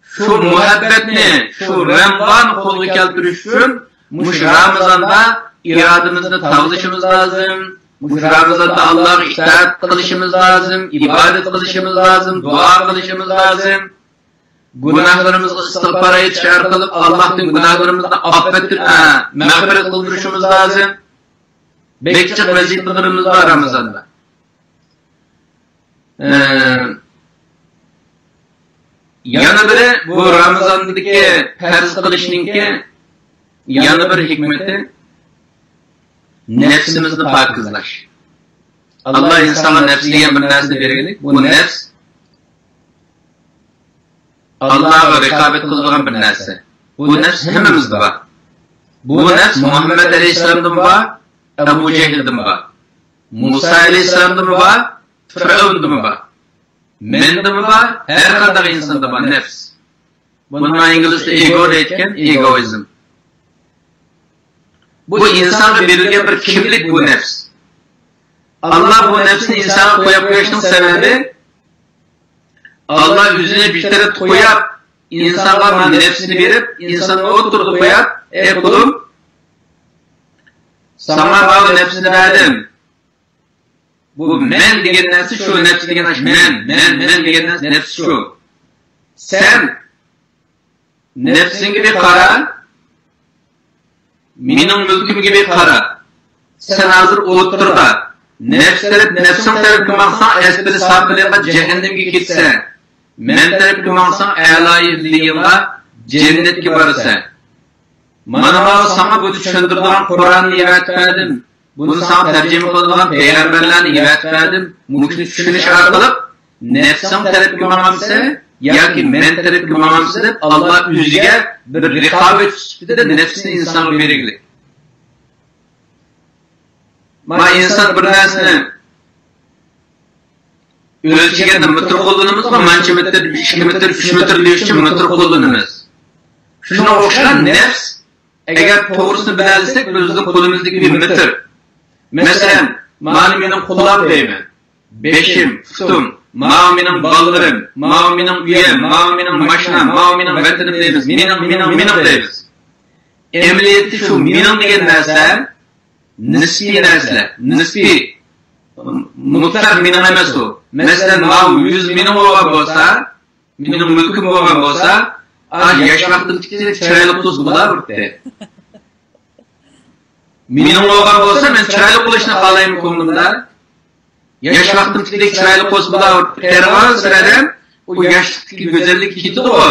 Şu muhabbetini, şu Ramazan kolu keltiriş için şu Ramazan'da irademizni tavlışımız lazım. Bu Ramazan'da Allah'a itaat kılışımız lazım, ibadet kılışımız lazım, dua kılışımız lazım. Günahlarımızı istiğfara yetiş arkalıp Allah'ın günahlarımızı affettir, mağfiret kıldırışımız lazım. Bekçik vazifelerimiz var Ramazan'da. Yana biri bu Ramazan'daki farz kılışınki yana bir hikmeti nefsimizni pakizlash. Allah insana nefs degan bir narsa berganlik. Bu nefs Allah'a rekabet qiladigan bir narsa. Bu nefs hammamizda bor. Bu nefs Muhammed Aleyhisselam'dan bor, Ebu Cehil'dan bor. Musa Aleyhisselam'dan bor, Firavun'dan bor. Menda bor, her qanday insonda bor nefs. Buni inglizda ego deyotgan, egoizm. Bu insana verilgan bir kimlik bu nefs. Allah bu nefsini insana koyup koyuşunun sebebi Allah yüzüne bir taraf koyup insanlar nefsini verip insanı oturdu koyup kulum Sana bağlı nefsini verdim. Bu men degen narsa şu, nefs degen narsa men degen narsa nefs şu. Sen nefsin gibi qara, mening mulkim gibi qara. Sen hazır o'tirda nefsin taraf qilmaqsan, asbili sabilaga jahannamga ketsa, men taraf qilmaqsan, a'loyilliga jannatga borsa. Mana bu sana bu tushuntiradigan Qur'onni yaratdim. Bunu sana tercüme qiladigan payg'ambarlarni yaratdim. Buni tushunish orqali nefsim taraf qilmamsa yoki men taraf qilmamsa deb Alloh o'ziga bir raqobat sifatida nefsini insonga bergan. Ma inson bir narsani o'lchaganda metr qo'llanamiz va mancha metr, 2 metr, 3 metr deyish uchun metr qo'llanamiz. Shuna o'xshagan nefs agar to'g'risini bilsak, o'zimizning qo'limizdagi bir metr. Masalan, mana mening qo'llar deyman. Beshim, putum, mana mening bolalarım, mana mening uyim, mana mening mashinam, mana mening vatanim deymiz. Mening deymiz. Emniyatda shu mening degan narsa nisbiy narsa, nisbiy. Mutlaq mening emas u. Masalan, mana 100 mening bo'lgan bo'lsa, mening mulkim bo'lgan bo'lsa, yosh vaqtimda chiroyli qilib bo'lardi. Mening bo'lgan bo'lsa, men chiroyli qilishni xohlayman ko'nglimda. Yosh vaqtimda chiroyli qilib bo'lardi. Qaragan siradan u yoshlikdagi go'zallik ketdi u.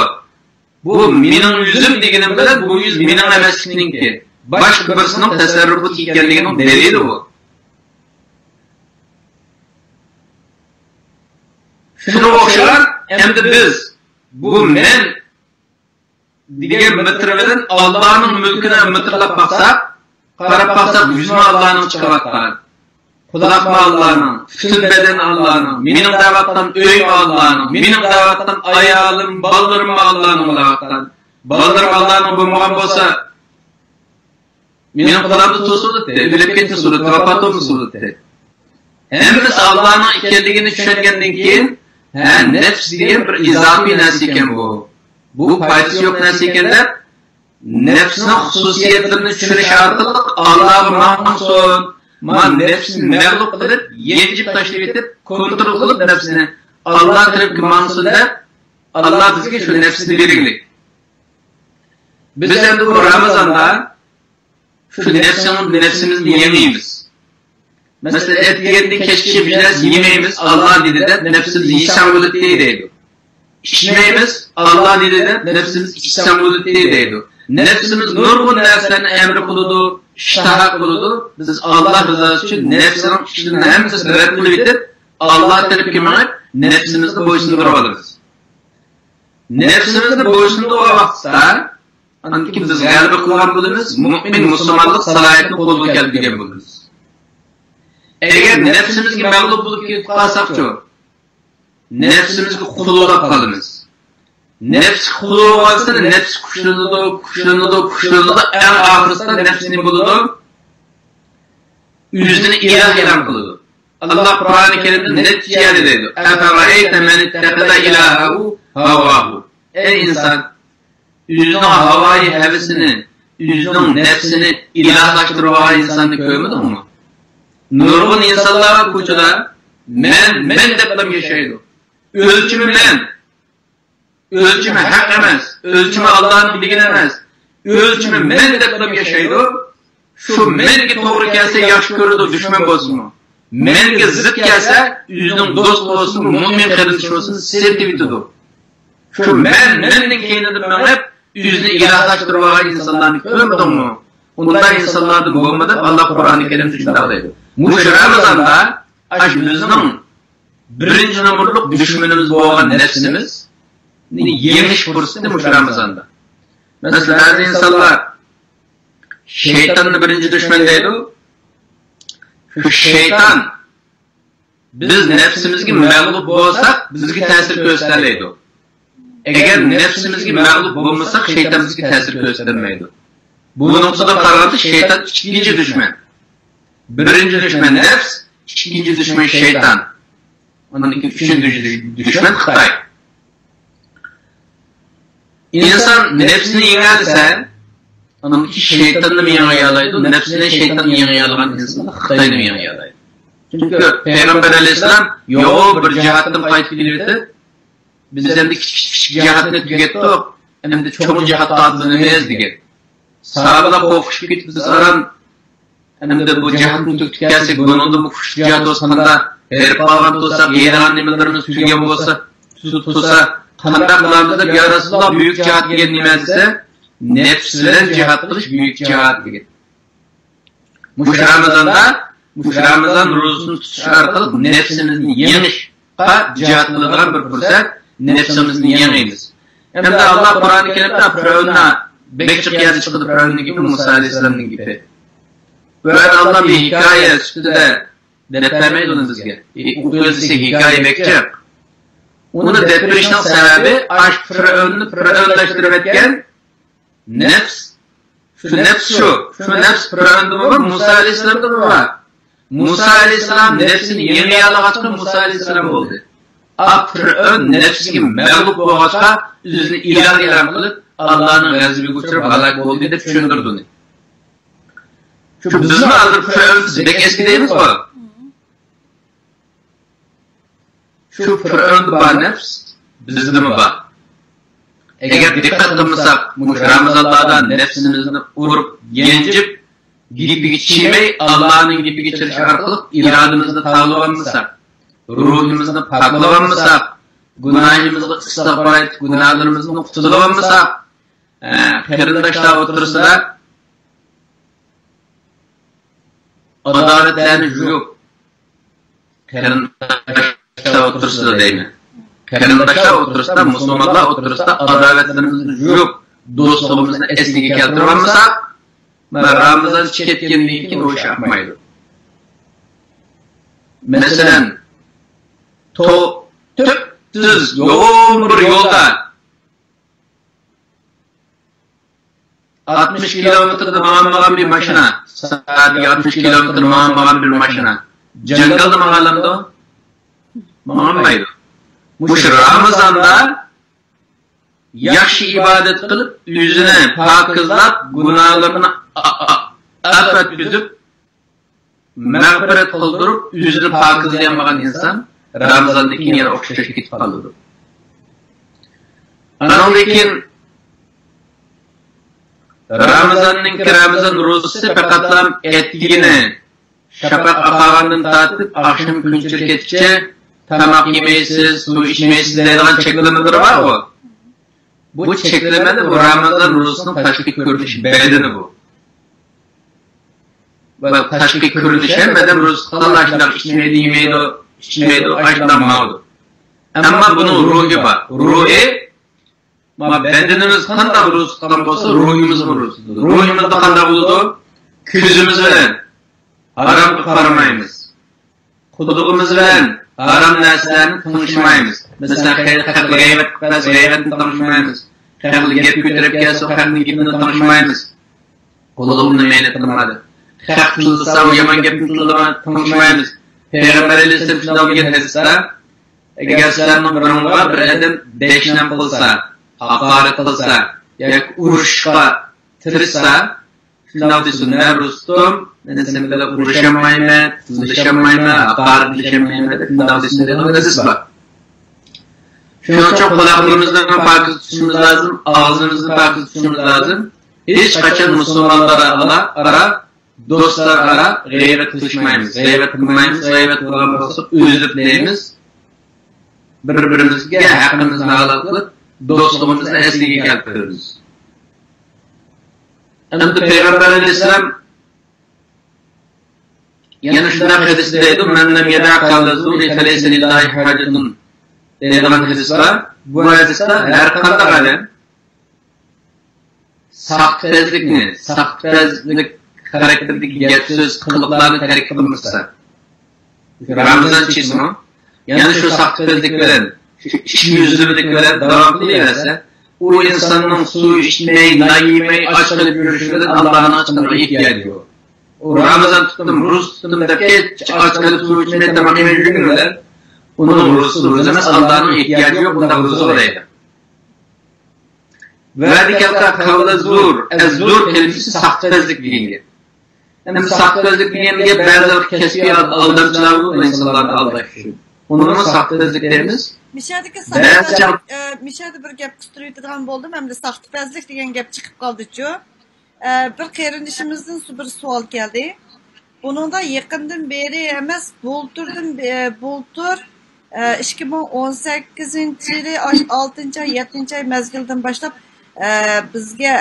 Bu mening yuzim deganim bilan bu yuz mening emasliginiki. Boshqa birisining tasarrufi ekanligining dalili bu. Shuna o'xshagan endi biz bu men degan metr bilan Allohning mulkini metrlab baqsaq, qarab baqsaq yuzma Allohning chiqayotgan. Quloqma Allohning, butun badan Allohning, mening da'vatim uy Allohning, mening da'vatim ayolim, bolalarim Allohning da'vatim. Bolalarim Allohning bo'lmagan bo'lsa, mening quloqimni to'sibdi, bilib ketdi surat, vafatim surati. Endi biz Allohning ekanligini tushungandan keyin, nefs degan bir izofiy narsa ekan bu. Bu foydasi yo'q narsa ekan deb nefsning xususiyatlarini tushunish orqali Allohga mahmud man nefsni mag'lub qilib, yengib tashlab etib, kontrol qilib nefsini Alloh tarafga mansubda Alloh bizga shu nefsni bergan. Biz endi bu Ramazonda shu nefsimizni yemaymiz. Masalan, ertagandek kechki bizlar yemaymiz, Alloh dedida nefsimiz yesam bo'ladi deydi. İçmeyiz, Allah dediğinde nefsimiz içsem olur deydi. Nefsimiz nurgun nefslerini emri kılıdı, iştaha kılıdı. Biz Allah rızası için nefsinin işlerini hemsini red kılıp bitip, Allah tepki manıp, nefsimizi boysundurup alırız. Nefsimizi boysundurup vakıtta, anki biz galibi kılan bulunuz, mümin, Müslümanlık salayetini kolu geldiğen bulunuz. Eğer nefsimizki mağlup bulup ki kalsak çok, nefsimizga qulluq qilamiz. Nefs qulluq olsa, nefs kuchlanadi, eng oxirisida nefsini bo'ladi. O'zini iloh e'lon qiladi. Alloh Qur'oni Karimda natijada deydi: "Afara'ayta man ittakhadha ilahahu hawahu." Ey inson, o'zining havoyi havasini, o'zining nefsini ilohlashtirib olgan insonni ko'rmadingmi? Nurg'un insonlar ko'chada men deb yashaydi. Ölçümü men. Ölçümü hak emas. Ölçümü Allah'ın bilgini emas. Ölçümü men deb yaşaydı. Şu menga to'g'ri kelsa yaxshi ko'radi, dushman bo'lsin. Menga zid kelsa, o'zining do'st bo'lsin, mu'min qarindosh bo'lsin, sevib bitadi. Şu menning keynida mangib, o'zini ilohlashtirib olgan insonlarni ko'rmadingmi? Unday insonlarni bo'lmadi, Alloh Qur'oni Karimda shunday deydi. Mush Ramazonda o'zining birinchi nomorliq dushmanimiz bo'lgan nefsimiz yengish fursati mush Ramazonda. Masalan, ba'zi insonlar shaytonni birinchi dushman deydi. Shu shayton biz nefsimizga mag'lub bo'lsak, bizga ta'sir ko'rsatadi. Agar nefsimizga mag'lub bo'lmasak, shayton bizga ta'sir ko'rsatmaydi. Bu nuqtada qaraganda shayton ikkinchi dushman. Birinchi dushman nefs, ikkinchi dushman shayton. Ondan üçüncü düşman Xitoy. İnsan nefsini yengerse, Anki şeytanı mı yanıyalaydı, nefsine şeytanı yanıyalayan insanı Xitay'ı mı yanıyalaydı. Çünkü Peygamber Aleyhisselam yoğu bir cihattan qaytib kelibdi. Biz endi kichik jihatni tugatdik, endi cho'ng jihatga atlanamiz degan. Sahabalar qo'rqishib ketib, biz aran endi bu jihatni tugatsak, bundan bu kuch jihat o'sqanda berib qolgan bo'lsa, yeydigan nimalarimiz tugagan bo'lsa, tutsa, qanday qilamiz deb ya Rasululloh buyuk jihat degan nima desa, nefs bilan jihat qilish buyuk jihat degan. Mush Ramazon ro'zasini tutish orqali nefsimizni yengishga jihat qiladigan bir fursat, nefsimizni yengamiz. Endi Alloh Qur'oni Karimda Fir'avnni bekchiq yazib chiqdi, Fir'avnning gibi, Musa alayhisolamning gibi. Bu Allah bir hikoya ustida deplemeyiz onu bizga. O'zi hikoya bekchiq. Uni depirishning sababi aşk Fir'avnlashtirib etgan nefs. Şu nefs Fir'avnda var, Musa alayhisolamda var. Musa aleyhisselam nefsini yeni alağaçka Musa aleyhisselam oldu. Fir'avn nefsini mağlup boğaçka yüzünü ilan kılıp Allah'ın gazabı götürüp halak oldu deyip düşündürdü onu. Şu biz mi alır Fir'avn bek eski değiliz mi? Şu Fir'avn var nefs, bizde mi var? Eğer dikkat kılmasak, Ramazanlardan nefsimizni vurup, yencip, gibi geçirmey, Allah'ın gibi geçiriş arkalık iradımızı tağlavanmasak, ruhumuzu paklavanmasak, günahımızı ıstağfar et, günahlarımızı kutulavanmasak, kırındaşlar oturursa da adaletlerini yok. Kırındaşlar oturursa da değil mi? Kırındaşlar oturursa da, Müslümanlar oturursa da adaletlerimizi yok. Dostluğumuzu eskiye keltirvanmasak, Ramazan ketkenliği için o iş yapmaydı. Mesela tüpsüz yoğun bir yolda 60 kilometrede mağanmagan bir maşına, saati 60 kilometrede mağanmagan bir maşına, jangalda mağanlamdı o? Mağanmaydı. Muş Ramazan'da yaxşı ibadet kılıp, yüzüne pakızlap, günahlarını affet büzüp, mağfiret kıldırıp, yüzünü pakızlayamayan insan, Ramazan'daki yere okşaş gitip kalır. Anadolu'daki Ramazan rozusu fekatlam ettiğini, şafak akağanın tatıp, akşam günçür geççe, tamak yemeysiz, su içmeysiz dediğin çeklemeleri var o. Bu çeklemede bu Ramazan rozusunun taşkik görünüşü bedeni bu. Taşkik görünüşü beden rozu kılalaşlar içmeydi, açlanmadı. Ama bunun ruhu var. Ruhu, bedenimiz kanda rozu kılan olsa ruhumuz mu rozudur? Ruhumuz da kanda buldu, küzümüz veren, haram kıparamayız. Kuduğumuz veren, haram neslerini tanışmayız. Mesela gayret kıpaz, gayretini tanışmayız. Xeyirli gep götürüp gelse, o xeyirli gepini tanışmayız. Kuluğumunu meyli tanımadı. Xeyir kılırsa, o yaman gepini tanışmayız. Peygamber Aleyhisselam şundan bir hadiste, eğer sizlerin birinin var, bir adam beşinem kılsa, hakaret kılsa, ya uruşka tırsa, şundan diyorsun, ne Rustum, ben seninle uruşamayma, tuzlaşamayma, hakaret edişamayma, şundan diyorsun, ne hadis var. Şundan çok kulaklarımızdan farklı tutuşumuz lazım, ağzımızdan farklı tutuşumuz lazım. Hiç kaçan Müslümanlara ara, dostlar ara, gayret tutuşmayımız, gayret kılmayımız, gayret kılamayımız, üzülüp neyimiz, birbirimizge hakkımızı ağlatıp, dostluğumuzu esliğe keltiriyoruz. Şimdi Peygamber Aleyhisselam, yani şundan hadisdeydi, men lem yeda kallazuni feleyse lillahi hacetun, dediğin hadis var. Bu hadiste her kanda alem sahtezlik karakterdeki geçsöz kılıklarını terk kılmışsa, Ramazan çizimi, yani şu sahtezliklerin, şu işgüzlülüklerin devam kılıyorsa, o insanın su içmeyi, nayimeyi, aç kalıp görüşlerden Allah'ın açığına ihtiyacı var. O Ramazan tuttum, Rus tuttum derken aç kalıp su içmeyi tamam yemeyi görürler. Onun ruhsuz, Allah'ın ihtiyacı yok, bunda ruhsuz oraydı. Verdikalka kavla zur, zur kelimesi sahtipazlik deganga. Endi sahtipazlik deganga ba'zi kasbiy aldamchilar bor insonlarni aldash uchun. Uni sahtipazlik deymiz. Mishada bir gap qistirayotgan bo'ldim, hamda sahtipazlik degan gap chiqib qoldi-chu. Bir qarindishimizdan bir savol keldi. Buningda yaqindan beri emas, bultur 2018-yili 6-ay, 7-ay mezgildan boshlab bizga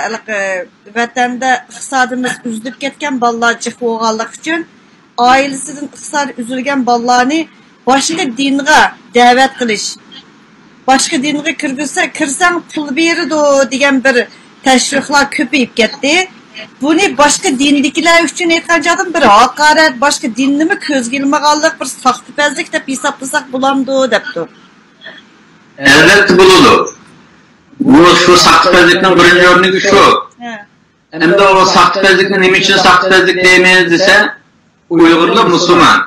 vatanda iqtisodimiz uzilib ketgan bolalar chiqib uchun oilasidan iqtisod uzilgan bolalarni boshqa dinga da'vat qilish, boshqa dinga kirsang pul beradi degan bir tashriqlar ko'payib ketdi. Buni boshqa dindikilar uchun aytganjadim bir haqorat, boshqa dinnimi ko'zga ilmaganlik, bir saxtipazlik deb hisoblasak bo'lamdi debdi. Albatta bo'ladi. Bu shu saxtipazlikning birinchi o'rni shu. Endi o saxtipazlikni nima uchun saxtipazlik deymiz desa, Uyg'urlar musulmon.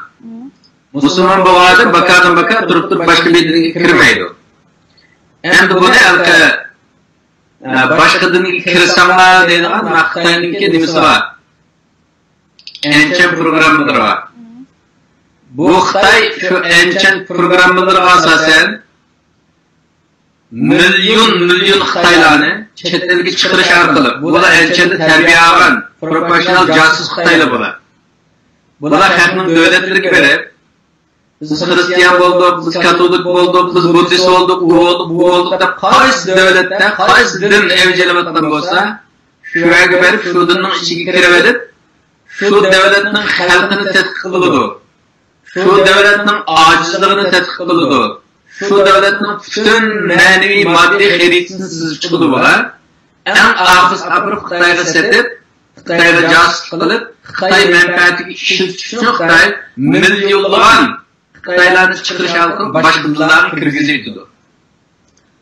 Musulmon bo'ladi, bakadan turib boshqa bir dinga kirmaydi. Endi buni başka dinga kirsamlar deydigan Xitoyniki nimasi bor. Ancient programmalar bor. Bu Xitoy shu ancient programmalarga asosan milyon Xitoylarni chet elga chiqarish orqali bular ancient tarbiya olgan professional josus Xitoylar bular. Bular xalqning davlatlariga berib biz Hristiyan bo'ldik, biz katolik bo'ldik, biz buddist bo'ldik, bu bo'ldik deb qaysi davlatda, qaysi din evjilayotgan bo'lsa, shu yerga berib, shu dinning ichiga kirib edib, shu davlatning xalqini tadqiq qiladi. Shu davlatning ojizligini tadqiq qiladi. Shu davlatning butun ma'naviy moddiy xaritini sizib chiqadi bular. Eng oxir Xitoyga setib, Xitoyga josus qilib, Xitoy manfaatiga ishlatib uchun Xitoy millionlab Xitoylarni chiqarish orqali boshqa dinlarni kirgizadi.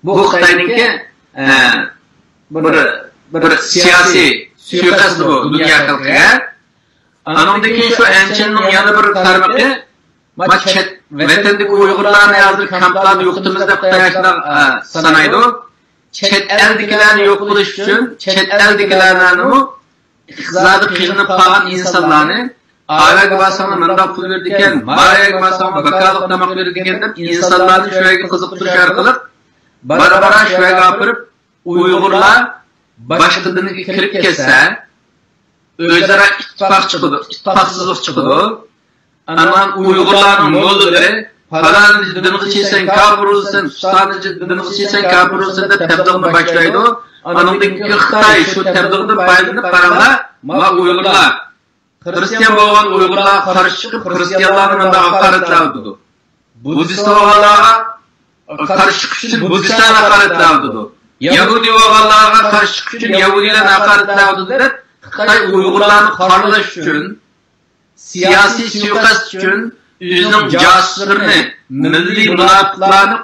Bu Xitoyningki bir siyosiy suiqasd bu dunyo xalqiga. Anondan keyin shu anchinning yana bir tarmoqi vatandagi Uyg'urlarni hozir kamplarni yo'qitamiz deb Xitoylar sanaydi. Chet eldagilarni yo'q qilish uchun chet eldagilarni iqtisodiy qiynalib qolgan insonlarni Ağabeyi basana manda pul verdiken, mağabeyi basana bakalıq damak verdiken de insanlarını şöyle kızıp duruşar kılıp, bara şöyle yapırıp, Uygurlar başka dini kirip kesse, özlere ittifak çıkıdı, ittifaksızlık çıkıdı. Ama Uygurların molluları, falan dini içiysen kafir olursun, sustanı dini içiysen kafir olursun da tebdığını başlaydı. Anındaki Xitay şu tebdığını payını paranla, ma Uygurlar, Hristiyan bo'lgan Uyg'urlar qarshi chiqib, Hristiyanlarni bunday haqoratlaydi. Buddist bo'lganlarga qarshi chiqish uchun Buddistlarni haqoratlaydi. Yahudi bo'lganlarga qarshi chiqish uchun Yahudilarni haqoratlaydi deb Xitoy Uyg'urlarni qoralash uchun, siyosiy suiqasd uchun o'zining josuslarini, milliy munofiqlarni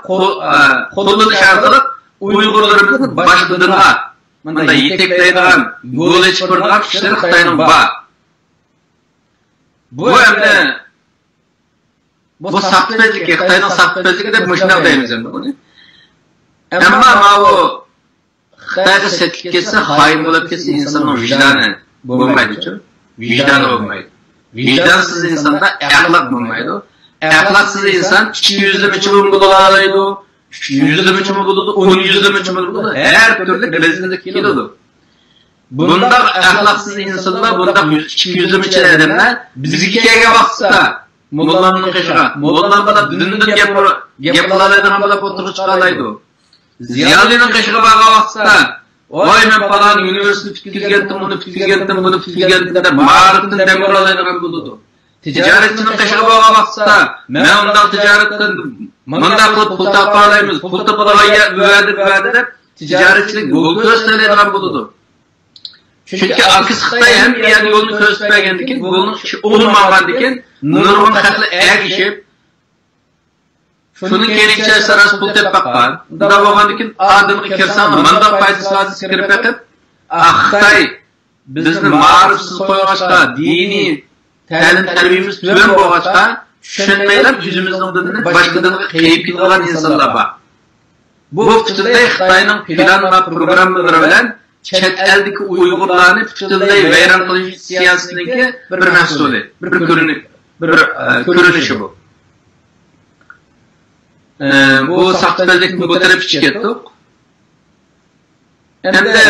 qo'llash orqali Uyg'urlarni boshqa dinga bunday yetaklaydigan, yo'l ochib beradigan kishilar Xitoyning bor. Bu endi bu saxtipazlik, Xitoyning saxtipazligi deb mushunday deymiz endi buni. Ammo bu Xitoyga setilib ketsa, xoin bo'lib ketsa, insonning vijdoni bo'lmaydi-ku. Vijdoni bo'lmaydi. Vijdonsiz insonda axloq bo'lmaydi. Axloqsiz inson 200 bo'laoladi, 300 bo'ladi, 10 bo'ladi, har turli darajada keladi. Bunda ahlaksız insanlar, bunda 200 adamlar bizga vaqtda mollalarning qishqa, mollalar bana dindan gaplardan bana o'tirib chiqalaydi. Ziyolining qishqa baga vaqtda, voy men falan universitet bitirgandim, buni bitirgandim deb ma'rifdan demoralaydigan bo'ladi. Tijoratchining qishqa baga vaqtda, men unda tijoratdan munda qilib pul topalaymiz, pul topalayga va'da deb tijoratchilik yo'l ko'rsatadigan bo'ladi. Çünkü akış Xitoy hem yani yolunu ko'rsatmagandan keyin, yo'lni olmagandan keyin nurg'un xalqlar ergishib, shuni kerakcha saras pul deb baqqan. Unda bo'lgandan keyin odamga kirsam, manda foydasiz kirib ketib, Xitoy bizni ma'rifsiz qo'yg'achqa, diniy ta'lim tarbiyamiz tuban bo'lg'achqa, tushunmaylar o'zimizning dinni boshqa dinga qiyib ketgan insonlar bor. bu butunlay Xitoyning plan va programmalari bilan chet eldagi Uyg'urlarni butunlay vayron qilish siyosatining bir mas'uli, bir ko'rinishi bu. Bu saxtalikni ko'tarib chiqdik. Endi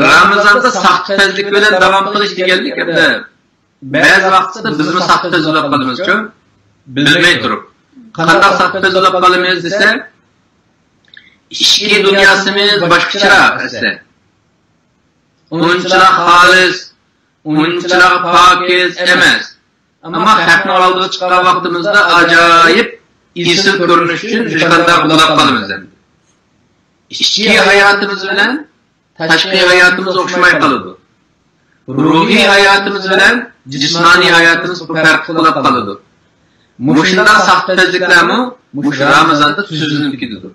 Ramazonda saxtalik bilan davom qilish deganlik endi ba'zi vaqtda bizni saxta zulab qolamiz-ku, bilmay turib. Qanday saxta zulab qolamiz desa, ishki dunyosimiz boshqacharoq esa. Unchalar xolis, unchalar pokiz emas. Ammo haqni oldiga chiqqan vaqtimizda ajoyib isil ko'rinish uchun qanday zulab qolamiz. İçki hayatımız bilen tashqi hayatımız o'xshamay qoladi. Ruhiy hayatımız bilen jismoniy hayatımız farq qilib qoladi. Mushunda saxtazliklarmi mush Ramazonda tuzilib ketadi.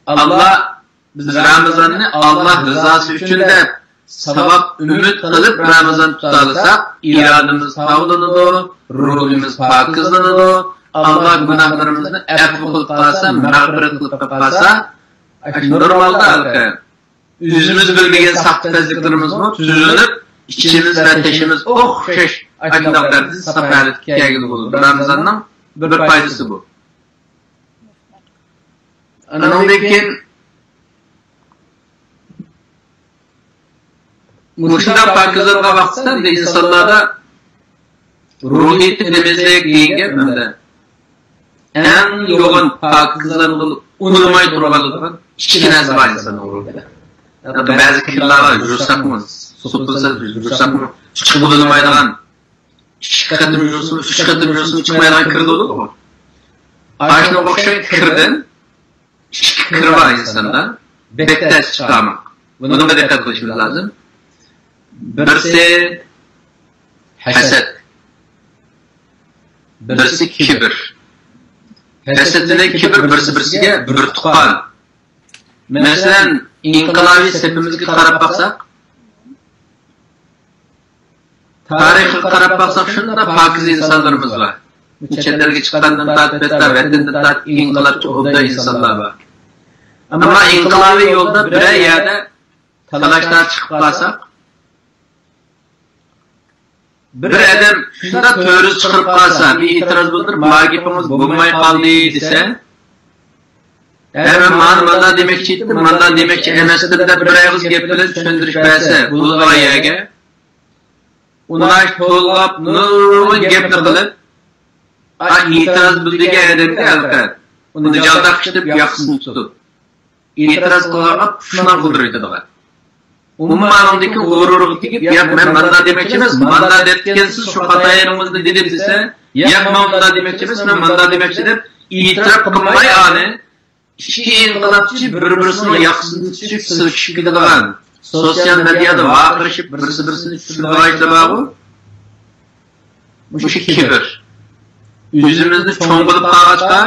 Allah biz Ramazonni Allah rizosi uchun deb savab umid qilib Ramazon tutalsak, irodamiz tavlanadi, ruhimiz pokizlanadi. Allah günahlarımızı affu qilib qolsa, mag'firat qilib qolsa, normalda yüzümüz bilmegen saxtazliklarimiz mı tuzilib, içimiz ve teşimiz o'xshash aydınlardan safaratga kelgan bo'ladi. Ramazonning bir foydasi bu. Ondan keyin mushunda pokizlangan vaqtda insonlarda ruhiy temizlik degan en yoğun pokizlangan unutmay turadigan ikki narsa bor insonning ruhida. Bazı kirlar var, jursakmı, so'pilsa jursakmı, chiqib bo'lmaydigan, ikki qatim jursin, uch qatim jursin chiqmaydigan kirdi o'ldi. Ashuna o'xshash kirdan ikki kir bor insonda, bektas chiqamoq. Bunga diqqat qilishimiz lozim. Birisi hasad, birisi kibr. Hasad bilan kibr birisi-birisiga bir tuqqan. Masalan, inqilobiy sepimizga qarab baqsak, tarixga qarab baqsak, shunda pokiz insonlarimiz bor. Chetlarga chiqqandan tortib, vatandan tortib inqilobchi o'lda insonlar bor. Ammo inqilobiy yo'lda bir yerda talashlar chiqib qolsak, bir adam shunda to'g'ri chiqib qolsa, bir e'tiroz bildirib, "Magipimiz bo'lmay qoldi" desa, "Hemen mana demekçi edim, mana demekçi emasdi" deb bir og'iz gap bilan tushuntirish bersa, bo'lgan yerga ular to'lg'ab nurg'un gapni qilib, e'tiroz bildirgan odamga alqat, uni jalda qilib yaxshisini tutib, e'tiroz qilib shuna qildiradigan. Umumanındaki g'ururga tegib, "Ya men mana demekçi emas, mana debkensiz shu xatoyingizni dedim" desa, "Ya mana demekçi emas, men mana demekçi" deb e'tirof qilmay ani ikki inqilobchi bir-birisini yaxshisini tushib silkishib ketadigan, sosyal medyada vaqirishib birisi-birisini tushirmaydilar. Bu kibr. Yüzümüzni cho'ng qilib qolg'achqa,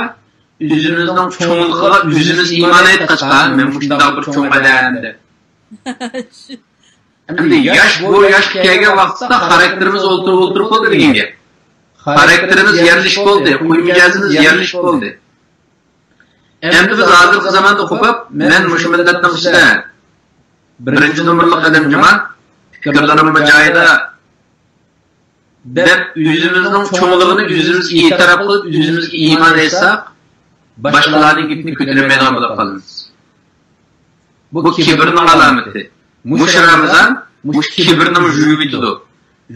yüzümizning cho'ngligiga yüzümüz iymon etqachqa, men shunday bir cho'ng qadamda. Endi yosh kelgan vaqtda xarakterimiz o'ltirib qoldi degan gap. Xarakterimiz yerlish bo'ldi, qo'y mijozimiz yerlish bo'ldi. Endi biz hozirgi zamonda o'qib, men mush millatning ichida birinchi nomerli qadam jamoat fikrlarim joyida deb yüzümüzning cho'ngligini yüzümizga e'tirof qilib, yüzümizga iymon etsak, boshqalarning gapini ko'tarmaydigan bo'lib qolamiz. Bu kibrning alomati. Mush Ramazon, mush kibrning juvitidir.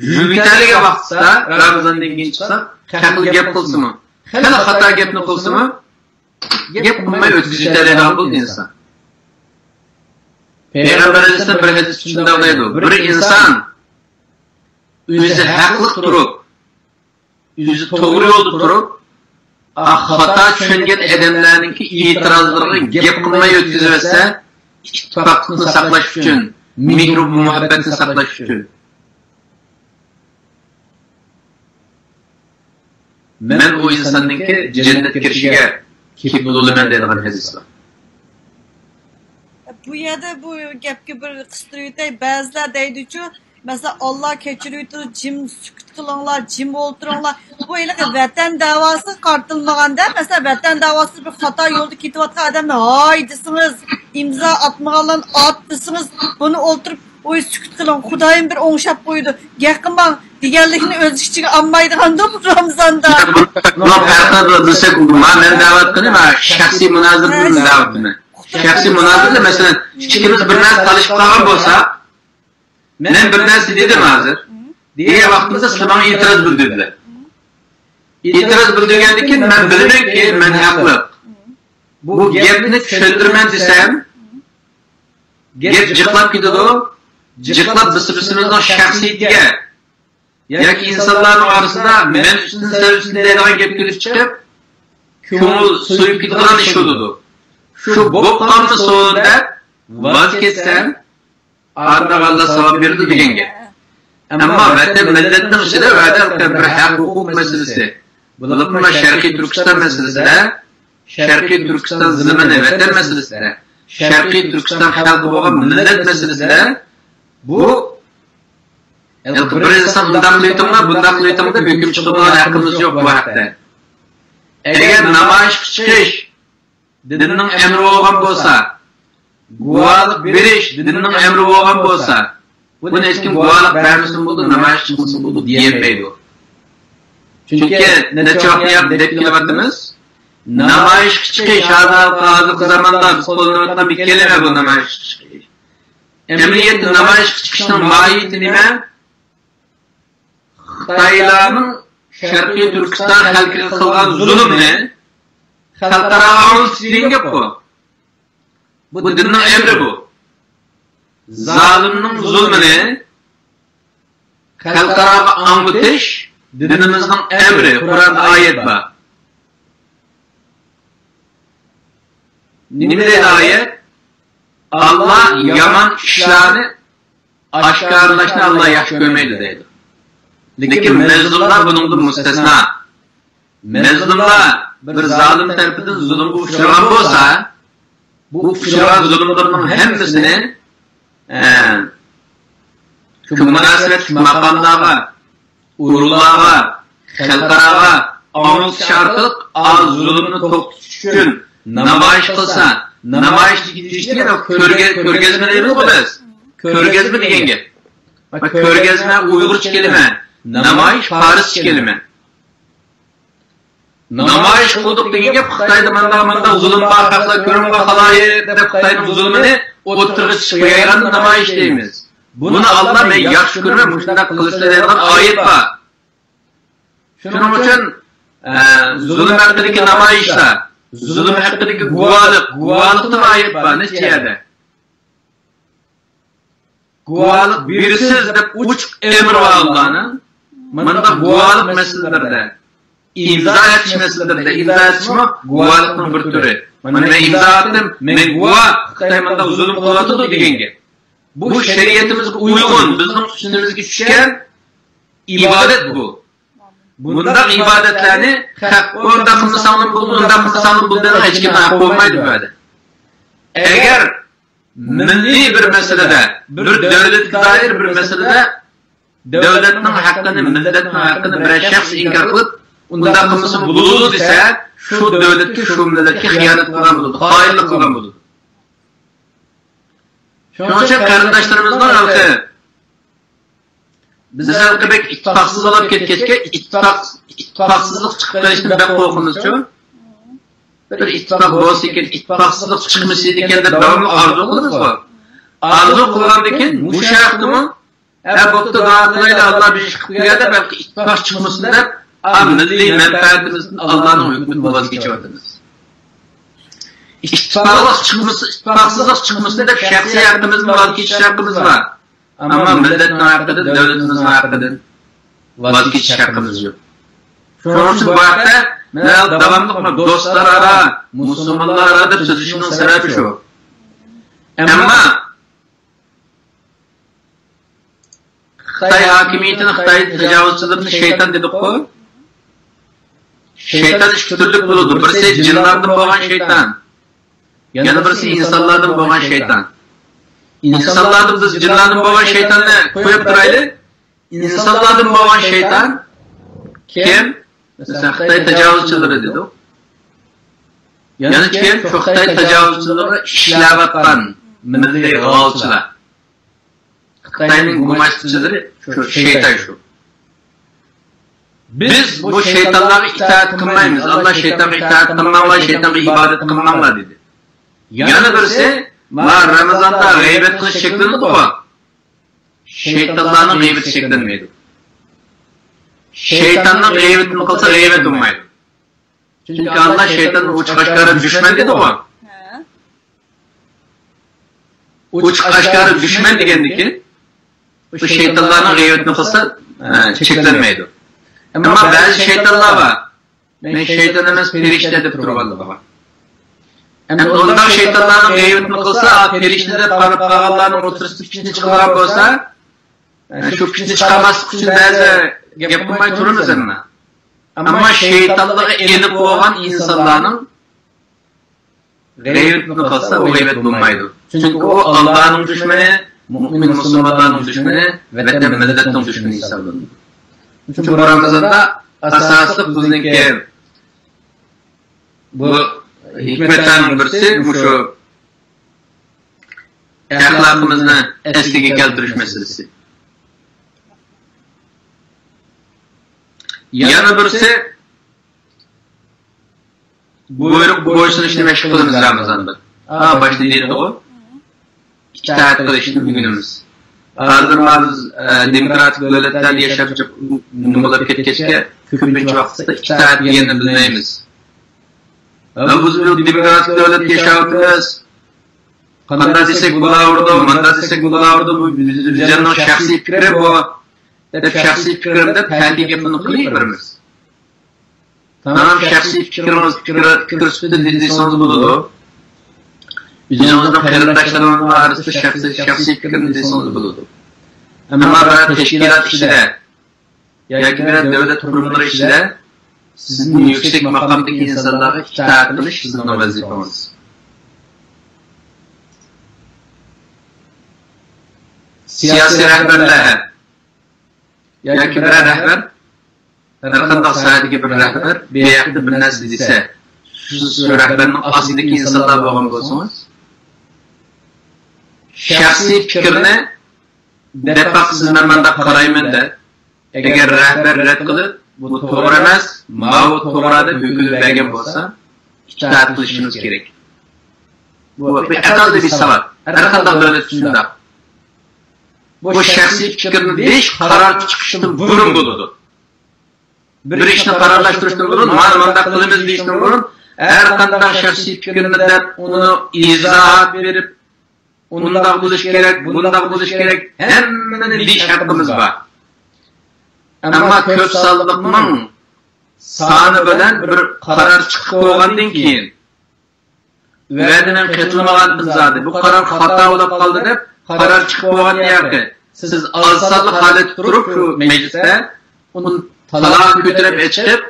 Juvitaliga vaqtda Ramazondan keyin chiqsa, haqli gap qilsimi, hali xato gapni qilsimi, gap qilmay o'tkazitadigan bo'ldi inson. Payg'ambarimiz bir hadis shunday deydi: "Bir inson o'zi haqli turib, o'zi to'g'ri yo'lda turib, xato tushungan odamlarningki e'tirozlariga gap qilmay o'tkazsa, ittifoqni saqlash uchun, mehr va muhabbatni saqlash uchun. Men o insonningki jannatga kirishiga kepil bo'laman deydigan hadis bor. Bu yerda bu gapga bir qistirib o'tay, ba'zilar deydi-ku, Mesela Allah keçiriyordu, cim sükut kılınlar, cim olturunlar. Bu ile vatan davası kartılmaganda, mesela vatan davası bir hata yolda kitivatı adamlar, haydısınız, imza atmağalan attısınız, bunu oturup o sükut kılın, Kudayım bir onşap koydu. Yakın bak, diğerlikini öz işçiği anmaydıgan da bu Ramazan'da. Bunu farkında bilsek, ben davet kılayım, şahsi münazır bir davetini. Şahsi münazır da mesela, ikimiz bir narsa talışıp kalan olsa, men bir narsa dedim hazır. Diye vaktimizde sizler itiraz bildirdiler. İtiraz bildirgenden keyin men bilaman ki men haqlı. Bu gapni tushuntirman desam, gap jiqlab ketadi. Jiqlab biz-birimizning shaxsiyatiga yoki insonlarning orasida men uchun sen uchun deydigan gap kelib chiqib, ko'ngil so'yib ketadigan ish bo'ladi. Shu bo'qqanni sonunda vaz ketsam, Arda Allah savab berdi degan gap. Ammo vatan millatning ichida va'da bir haq huquq masalasi. Bular Sharqiy Turkiston masalasida, Sharqiy Turkiston zimini vatan masalasida, Sharqiy Turkiston xalqi bo'lgan millat masalasida bu birinchidan bundan qilayotganda hukm chiqadigan haqqimiz yo'q bu haqda. Agar namoyish chiqish dinning amri bo'lgan bo'lsa, guvohlik berish dinning amri bo'lgan bo'lsa, buni hech kim guvohlik bermasin bo'ldi, namoyish chiqmasin bo'ldi deyilmaydi. Chunki necha deb kelyapmiz, namoyish chiqish hozirgi zamonda biz qo'llanayotgan bir kelima bu namoyish chiqish. Emniyet namoyish chiqishning mohiyati nima? Xitoylarning Sharqiy Turkiston xalqiga qilgan zulmni xalqaro avlsilinga bu. Bu dinning emri bu. Zalimning zulmini xalqaro anglatish dinimizning emri, Qur'onda oyat bor. Nima deydi oyat? Allah yaman ishlarni oshkorlashni Allah yaxshi ko'rmaydi deydi. Lekin mazlumlar buningdan mustasno. Mazlumlar bir zolim tarafidan zulmga uchragan bo'lsa, bu uchragan zulmlarning hammasini shu munosabat maqomlarga, urug'larga, xalqaro anglatish orqali az zulmni to'xtatish uchun namoyish qilsa, namoyish deyishni ko'rgazma deymiz biz. Ko'rgazma degan gap. Ko'rgazma Uyg'urcha kelima, namoyish farscha kelima. Namoyish qildik degan gap Xitoyda manda zulm bor, haqlar ko'ringa xaloyiq deb Xitoyning zulmini o'tirg'i chiqayotgan namoyish deymiz. Buni Alloh men yaxshi ko'raman, shunday qilishlardan oyat bor. Shuning uchun zulm haqidagi namoyishlar, zulm haqidagi guvohlikdan oyat bor necha yerda. Guvohlik bersiz deb uchiq emr olgani, mana guvohlik masalalarida, imzo etish masalalarida, imzo etishmi guvohlikning bir turi. Mana men imzo etdim, men guvoh, Xitoy menda zulm qilyapti degan gap. Bu shariatimizga uyg'un, bizning tushunimizga tushgan ibodat bu. Bunday ibodatlarni o'nda qilsang bo'ldi, unda qilsang bo'ldi, hech kim haq bo'lmaydi bu yerda. Agar milliy bir masalada, bir davlatga doir bir masalada davlatning haqqini, millatning haqqini bir shaxs inkor qilib, unda qilmasa bo'ladi desa, shu davlatga, shu millatga xiyonat qilgan bo'ladi, xoinlik qilgan bo'ladi. Shuning uchun qarindoshlarimizning xalqi biz halqibek ittifoqsiz bo'lib ketgachga ittifoqsizlik chiqib qolishni bek qo'rqimizchu. Bir ittifoq bo'lsa ekan, ittifoqsizlik chiqmasa ekan deb davomli orzu qilamiz. Orzu qilgandan keyin bu shaxtimi bo'pti duo qilaylik, Alloh bir ish qilib qo'yadi, balki ittifoq chiqmasin deb milliy manfaatimizni Allohning hukmidan voz kechyapmiz. İttifaqsızlık çıkması da şahsi hakkımızın vazgeçiş hakkımız var. Ama milletin hakkıdır, devletimizin hakkıdır. Vazgeçiş hakkımız yok. Şunun için bu hafta devamlı dostlar ara, Müslümanlar aradır sözüşünün sebebi şu. Ama Xitay hakimiyetini, Xitay tecavüzçülüğünü şeytan dedik o. Şeytan üç türlük buludu. Birisi cinlerden boğan şeytan. Yana birisi insanlardan boğan şeytan. İnsanlardan biz cinlardan boğan şeytanı koyup duraylı. İnsanlardan boğan şeytan kim? Mesela Xitay tecavüzçüleri dedi o. Yani kim? Şu Xitay tecavüzçüleri işlevattan milli g'alchilar. Xitayning gumashchileri şu şeytan şu. Biz bu şeytanlara itaat kılmayız. Allah şeytana itaat kılmanglar, şeytana ibadet kılmanglar dedi. Yana birisi, ma Ramazanda gıybet kılış şeklini koyar. Şeytanların gıybet şeklenmeydi. Şeytanın gıybetini kılsa gıybet olmaydı. Çünkü Allah şeytanın uç kaşkarı düşman dedi o. Uç kaşkarı düşman degendeki, bu şeytanların gıybetini kılsa çeklenmeydi. Ama bazı şeytanlar var. Ben şeytan emas perişte deb turibdi baba. Endi onlar şeytanların gıybetini kılsa, perişte deb qarab qolganlarning o'tirishib ishni chiqargan bo'lsa, shu ishni chiqarmaslik uchun ba'zi gap qilmay turamiz endi. Ammo shaytonlarga enib bo'lgan insonlarning gıybetini kılsa, o gıybet bo'lmaydi. Chunki u Allohning dushmani, mu'min musulmonlarning dushmani va millatning dushmani hisoblanadi. Çünkü bu Ramazan'da asaslı bizniki bu hikmetten birisi şu ahlakımızı eskiga keltirish meselesi. Yana birisi buyruk bo'ysunishni mashq qilamiz Ramazonda. Başta deydi o. İtaat qilishni günümüz. Hazır biz demokratik devletlerde yaşayıp numaralar ketkeçke köpünç vaxtda itaat yerini bilmeyimiz. Biz bu demokratik devlet yaşayıpız. Qanda desek bulavurdu, manda desek bulavurdu. Bizden şahsi fikri bu. Şahsi fikrimde kendi gapini qilib Tamam şahsi fikrimiz fikir üstüde dediyseniz buludu. Bizimizden qarindoshlarimiz arasida şahsi fikrimiz dediyseniz buludu. Ama teşkilat işide, yoki bir devlet kurumları işide sizin yüksek makamdaki insanlara itaat qilish sizning vazifangiz. Siyasi rahbarlar yoki bir rahbar, har qanday sohadagi bir rahbar beyoqda bir narsa desa, shu rahbarning ostidagi insonlar bo'lgan bo'lsangiz, shaxsiy fikrni depak siz manda qarayman da agar rahbar rad qilib bu to'g'ri emas, bu to'g'ri deb hukm bergan bo'lsa, itoat qilishimiz kerak. Bu bir aqlli bir savat. Har qanday davlat shunda. Bu shaxsiy fikrni besh qaror chiqishdan burun bo'ladi. Bir ishni qarorlashtirishdan burun, mana bunday qilamiz deyishdan burun, har qanday shaxsiy fikrni deb uni izoh berib Onundan buluş gerek, bundan buluş gerek, hemmeni diş hakkımız var. Ama köp sallıkның sani bilen bir karar çıkıp olgandan keyin va'dadan qaytilmagan bizadi. Bu karar hata bo'lib qoldi deb karar çıkıp olgan yoki siz alsalliq holat turib shu majlisda uni talab ko'tarib chiqib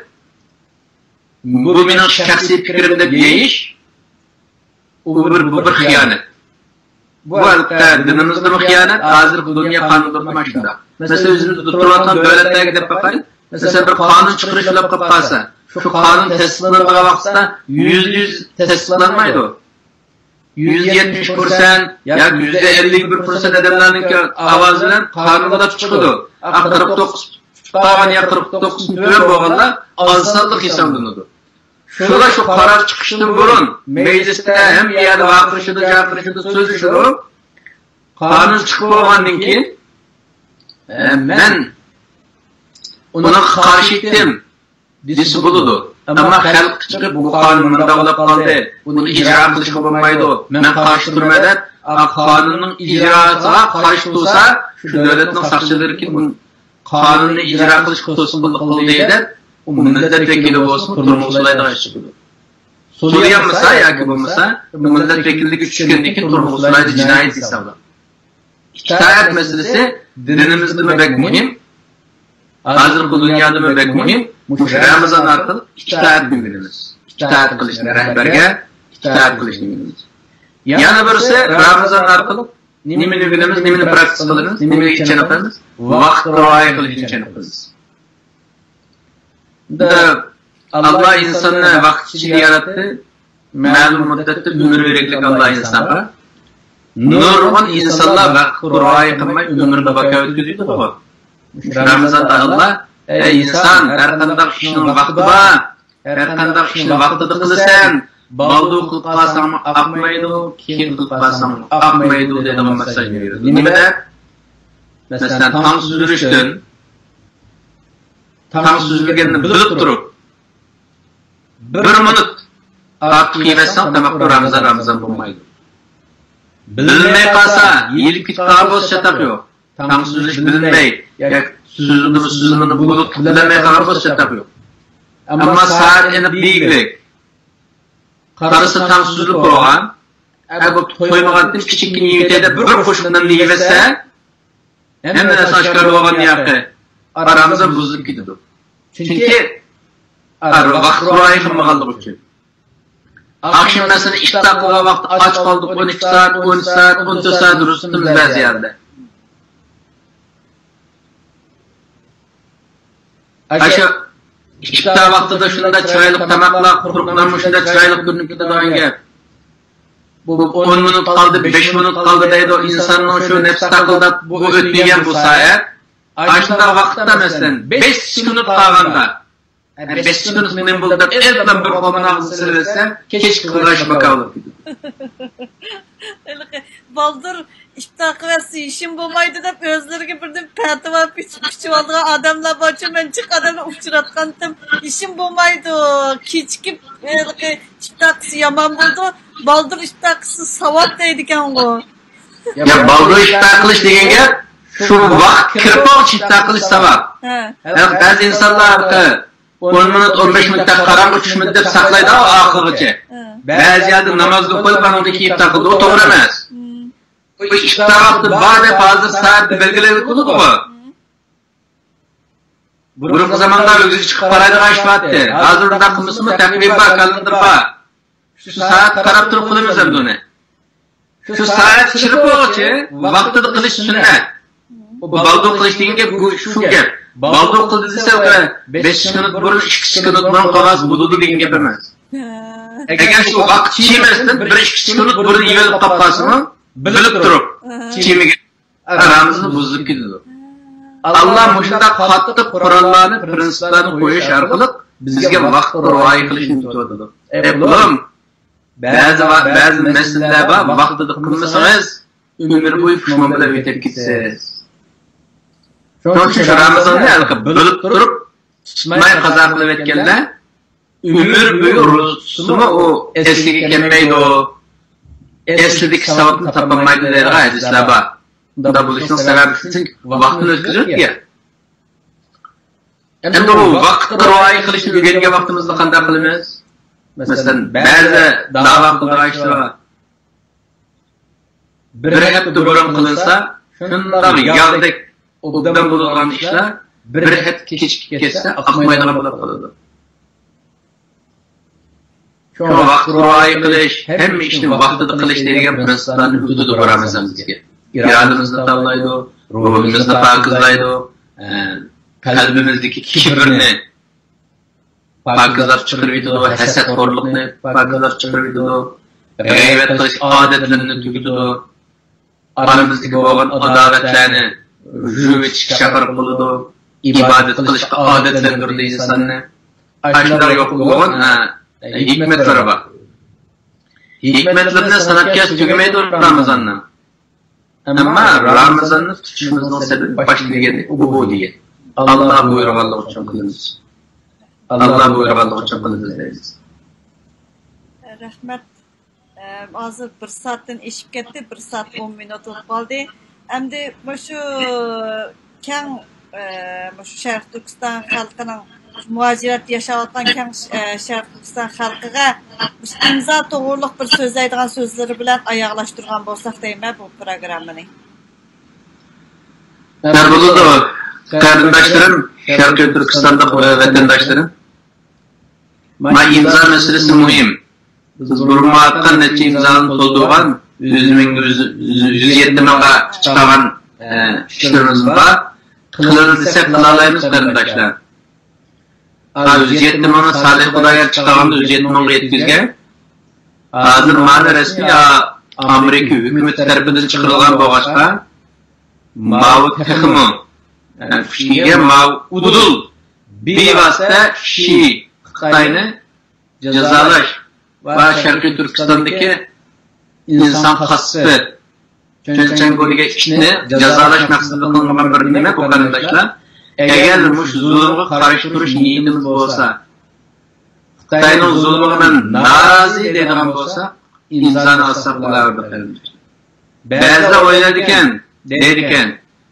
bu mening shaxsiy fikrim deb deyish bu bir xiyonat. Bu albatta dinimizde mi hıyanet? Hazır bu dünya kanunda tutmaşında. Mesela özümüzde tutulan devletlere gidip bakayım. Mesela bir kanun çıkırışla kapasa. Şu kanun tesislanmağa baksa %100 tesislanmaydı o. %70% ya %51% adamlarının avazıyla kanunda çıkıyordu. 49 tutan ya 49 tüven boğanlar azsallık hesaplanıyordu. Şurada şu karar çıkışının burun, mecliste hem iyade vakırışıdı, cakırışıdı, sözüşüdü. Kanun çıkıp olgandan keyin, ben ona karşı ettim, desi buludu. Ama halk çıkıp bu kanununda olup kaldı, bunu icra kılışıp olmaydı. Ben karşı durmadan, kanunun icraatına karşı tutsa, şu devletin sakçıları ki kanunu icra kılış kutusu kıldı eder, o milletvekili olsun, turmuşlaydan çıkıyordu. Soruyanmasa yoki bo'lmasa, milletvekillik 3 kundan keyin turmuşlayda jinoyat hisoblanadi. Itoat masalasi dinimizda bek muhim. Hozirgi dunyoda bek muhim. Mush Ramazon orqali itoat bildiramiz. Itoat qilishni rahbarga itoat qilishni bildiramiz. Yana birisi Ramazon orqali nimeni öğrenemiz, nimeni praktik kılırız, nimeni içen yaparız, vaqt rioya qilish uchun qilamiz. Allah insonni vaqt ichida yaratdi, ma'lum muddatda umr beraylik Allah insonga. Nurg'un insonlar vaqt rioya qilmay umrini baqav o'tkazadi bu. Ramazonda Allah, ey inson, har qanday ishning vaqti bor, har qanday ishni vaqtida qilasan, baldu qilib qolsang aqmaydi, keyin qilib qolsang aqmaydi degan masaj beradi. Nimada? Masalan, tong suzdirishdan tong suzdirganini bilib turib 1 minut ortiq yemesang demak Ramazon bo'lmaydi. Bilmay qolsa, yilib ketgan bo'lsa shart yo'q. Tong suzilish bilmay, yoki suzilmani bo'lib bilmay qolgan bo'lsa shart yo'q. Ammo saat eni biyglik qarasa tong suzilib qo'ygan, bu qo'ymagandan kichikini yeydi, bir qo'shimdan yeyversa, hamma narsa oshkor bo'lgan yoqi Ramazon buzilib ketadi. Chunki vaqt rioya qilmaganligi uchun. Akşam mesela iftar kılma vakti aç kaldık 12 saat, 13 saat, 14 saat durursunuz bazı yerde. Ayşe iftar vaktinde şunda çaylık tamakla kuruklanmış şunda çaylık günlükte doğan gel. Bu 10 minut kaldı, 5 minut kaldı deydi o insanın şu nefsi takıldı bu ötmeyen bu sayet. Ayşe'da vakitte mesela 5 minut kalganda 5 minut men bulda elden bir kolun ağzı sırılsam keç kıraş bakalım. Baldır iftar kıvası işim bulmaydı da özlerine birden pertava piçip aldığı adamla başım ben çık adamla uçuratkandım. İşim bulmaydı. Keçki iftar kısı yaman buldu. Baldır iftar kısı savat deydiken o. Ya baldır iftar kılış degen gel şu vakt kırpaq iftar kılış savat. Bazı insanlar 10 minut 15 minutda qarang 3 minut deb saqlaydi oxirigacha. Ba'zi yerda namozga qo'yib anodagi iftar qildi, o to'g'ri emas. Bu iftar vaqti bor deb hozir soat belgilab qo'ydi-ku. Burungi zamonda o'zi chiqib qaraydigan ish vaqti. Hozir unda qilmasmi taqvim bor, kalendar bor. Shu soat qarab turib qilamiz endi uni. Shu soat chirib qo'ychi, vaqtida qilish sunnat. Bu baldu qilish degan gap shu gap. Baldu qildi desa 5 minut burun 2 minut burun qog'oz bududu degan gap emas. Agar shu vaqt chimasdan 1-2 minut burun yeyilib qolib qolsa-mu, bilib turib chimiga aramimizni buzib ketadi. Allah mushunda qattiq Qur'onlarni, prinsiplarni qo'yish orqali bizga vaqt rioya qilishni o'rgatadi. Bilim ba'zi masalalar bor, vaqtida qilmasangiz umr bo'yi pushmon bilan o'tib ketasiz. Şu Ramazan'da bilib turib, tutmay qazo qilib etganlar umr bo'yi ruhsimi o esliga kelmaydi, eslilik sababini topolmaydi degan hadislar bor. Bunda bo'lishning sababi chunki vaqtni o'tkazib-ya. Endi bu vaqtni rioya qilishni o'rgangan vaqtimizda qanday qilamiz? Masalan, ba'zi da'vo qilgan ishlar bir hafta burun qilinsa, shunday yog'dek obdan bo'lgan ishlar bir hafta kechikib ketsa, aqmaydigan bo'lib qoladi. Shu vaqt rioya qilish, hamma ishni vaqtida qilish degan prinsiplarni hududi boramiz bizga. İrademizni tavlaydi, ruhimizni pokizlaydi, qalbimizdagi kibrni pokizlab chiqarib yetadi, hasadxo'rlikni pokizlab chiqarib yetadi, g'aybat qilish odatlarini tugatadi, oramizdagi bo'lgan adovatlarni juvitishga chaqirib qiladi, ibodat qilishga odatlantirdi insonni. Ashlar yo'q bo'lgan hikmatlar bor. Hikmatlarni sanatga tugamaydi Ramazondan. Ama Ramazan'ı tutuşumuzun sebebi başta geldi, ubudiyet. Allah buyurganlığı için kılınız. Allah buyurganlığı için kılınız deriz. Rahmet. Hazır bir saatten eşip gitti, 1 saat 10 minut kaldı. Hem de şu keng şu Şərq Türkistan halkının muhacirat yaşayotgan keng Şərq Türkistan halkıga imza to'g'riliq bir so'zlaydigan so'zlari bilan oyoqlashtirgan bo'lsak deyman bu programmani. Merhaba kardeşlerim, Şərq Türkistan'da vatandaşlarım. Ma imza meselesi mühim. Biz Burma hakkında neçe imzanın tolduğun 107 mingga chiqqan ishlarimiz bor. Qilin desa qila olamiz qarindoshlar. 107 mingni Salih Xudoga chiqqanda 107 mingga yetkazgan. Hozir mana rasmiy Amerika hukumati tarafidan chiqarilgan bo'g'ashqa Mao texmi kuchliga Mao udul bevosita Shi Xitoyni jazolash va Sharqiy Turkistondagi inson qasbi Cho'nchango'liga ishni jazolash maqsadida qilingan bir nima bu qarindoshlar. Agar mush zulmga qarshi turish niyatimiz bo'lsa, Xitoyning zulmidan norozi deydigan bo'lsa, inson asab bo'lardi. Ba'zilar o'ylaydi ekan, deydi ekan,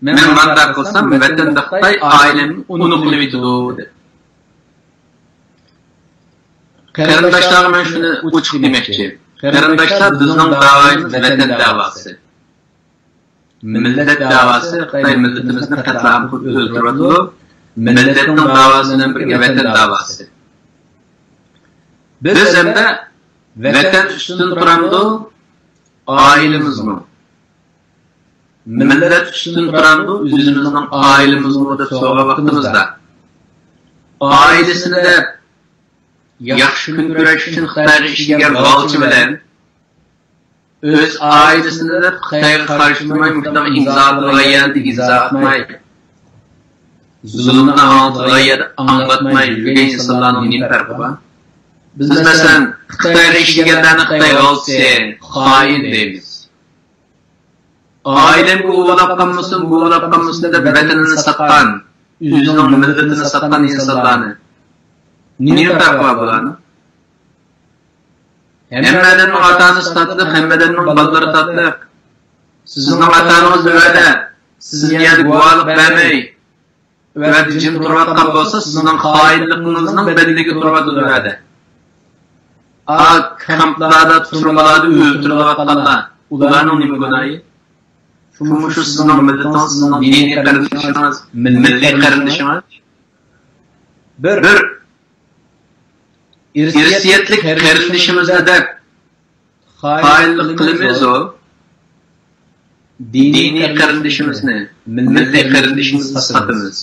men bunday qilsam, vatanda Xitoy oilamni uni qilib yetadi. Qarindoshlar, men shuni ochiq demoqchi. Qarindoshlar, bizning da'vomiz vatan da'vosi. Millat da'vosi Xitoy millatimizni qatlam qilib o'ldiradi. Millatning da'vosidan birga vatan da'vosi. Biz endi vatan ustun turamdi, oilamizmi? Millat ustun turamdi, o'zimizning oilamizmi deb so'rab vaqtimizda. Oilasini deb yaxshi kun ko'rish uchun Xitoyga ishga g'olchi bilan o'z oilasini deb Xitoyga qarshi turmay, mutlaq imzo qilmay, zulmni anglatmay yurgan insonlarning nima farqi bor? Biz masalan Xitoyga ishlanganlarni Xitoy g'olchi, xoin deymiz. Oilam bu o'ylab qolmasin deb vatanini sotgan, o'zining millatini sotgan insonlarni nima farqi bor bularni? Hammadan otani statlik, hammadan balları tatlik. Sizning otangiz o'ladi. Sizga guvohlik bermay, o'ladi jim turayotgan bo'lsa, sizning xoinligingizning bedeliga turadi. Kamplarda turmalarda o'ltirilayotganlar, ularning nima gunohi? Shu sizning millatingiz, sizning diniy qarindoshingiz, milliy qarindoshingiz. Bir irsiyatlik qarindishimizda deb xoinlik qilamiz o. Diniy qarindishimizni, milliy qarindishimizni sotamiz.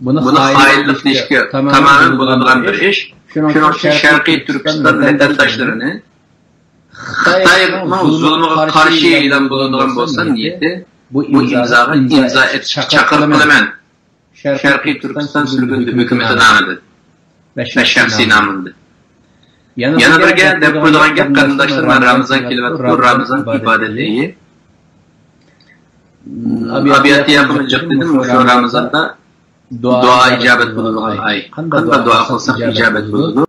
Buni xoinlik deyishga tamoman bo'ladigan bir ish. Shuning uchun Sharqiy Turkiston vatandoshlarini Xitoyning zulmiga qarshi e'lon bo'ladigan bo'lsa, niyati bu imzo etish chaqirilaman. Sharqiy Turkiston hukumati nomidan ve shaxsiy nomimda. Yana birga deb qo'yilgan gap qarindoshlar, men Ramazon kelyapti, Ramazon ibodatiga abiyati yaqin dedim, o'sha Ramazonda duo ijobat bo'ladigan ay. Qanday duo qilsak ijobat bo'ladi.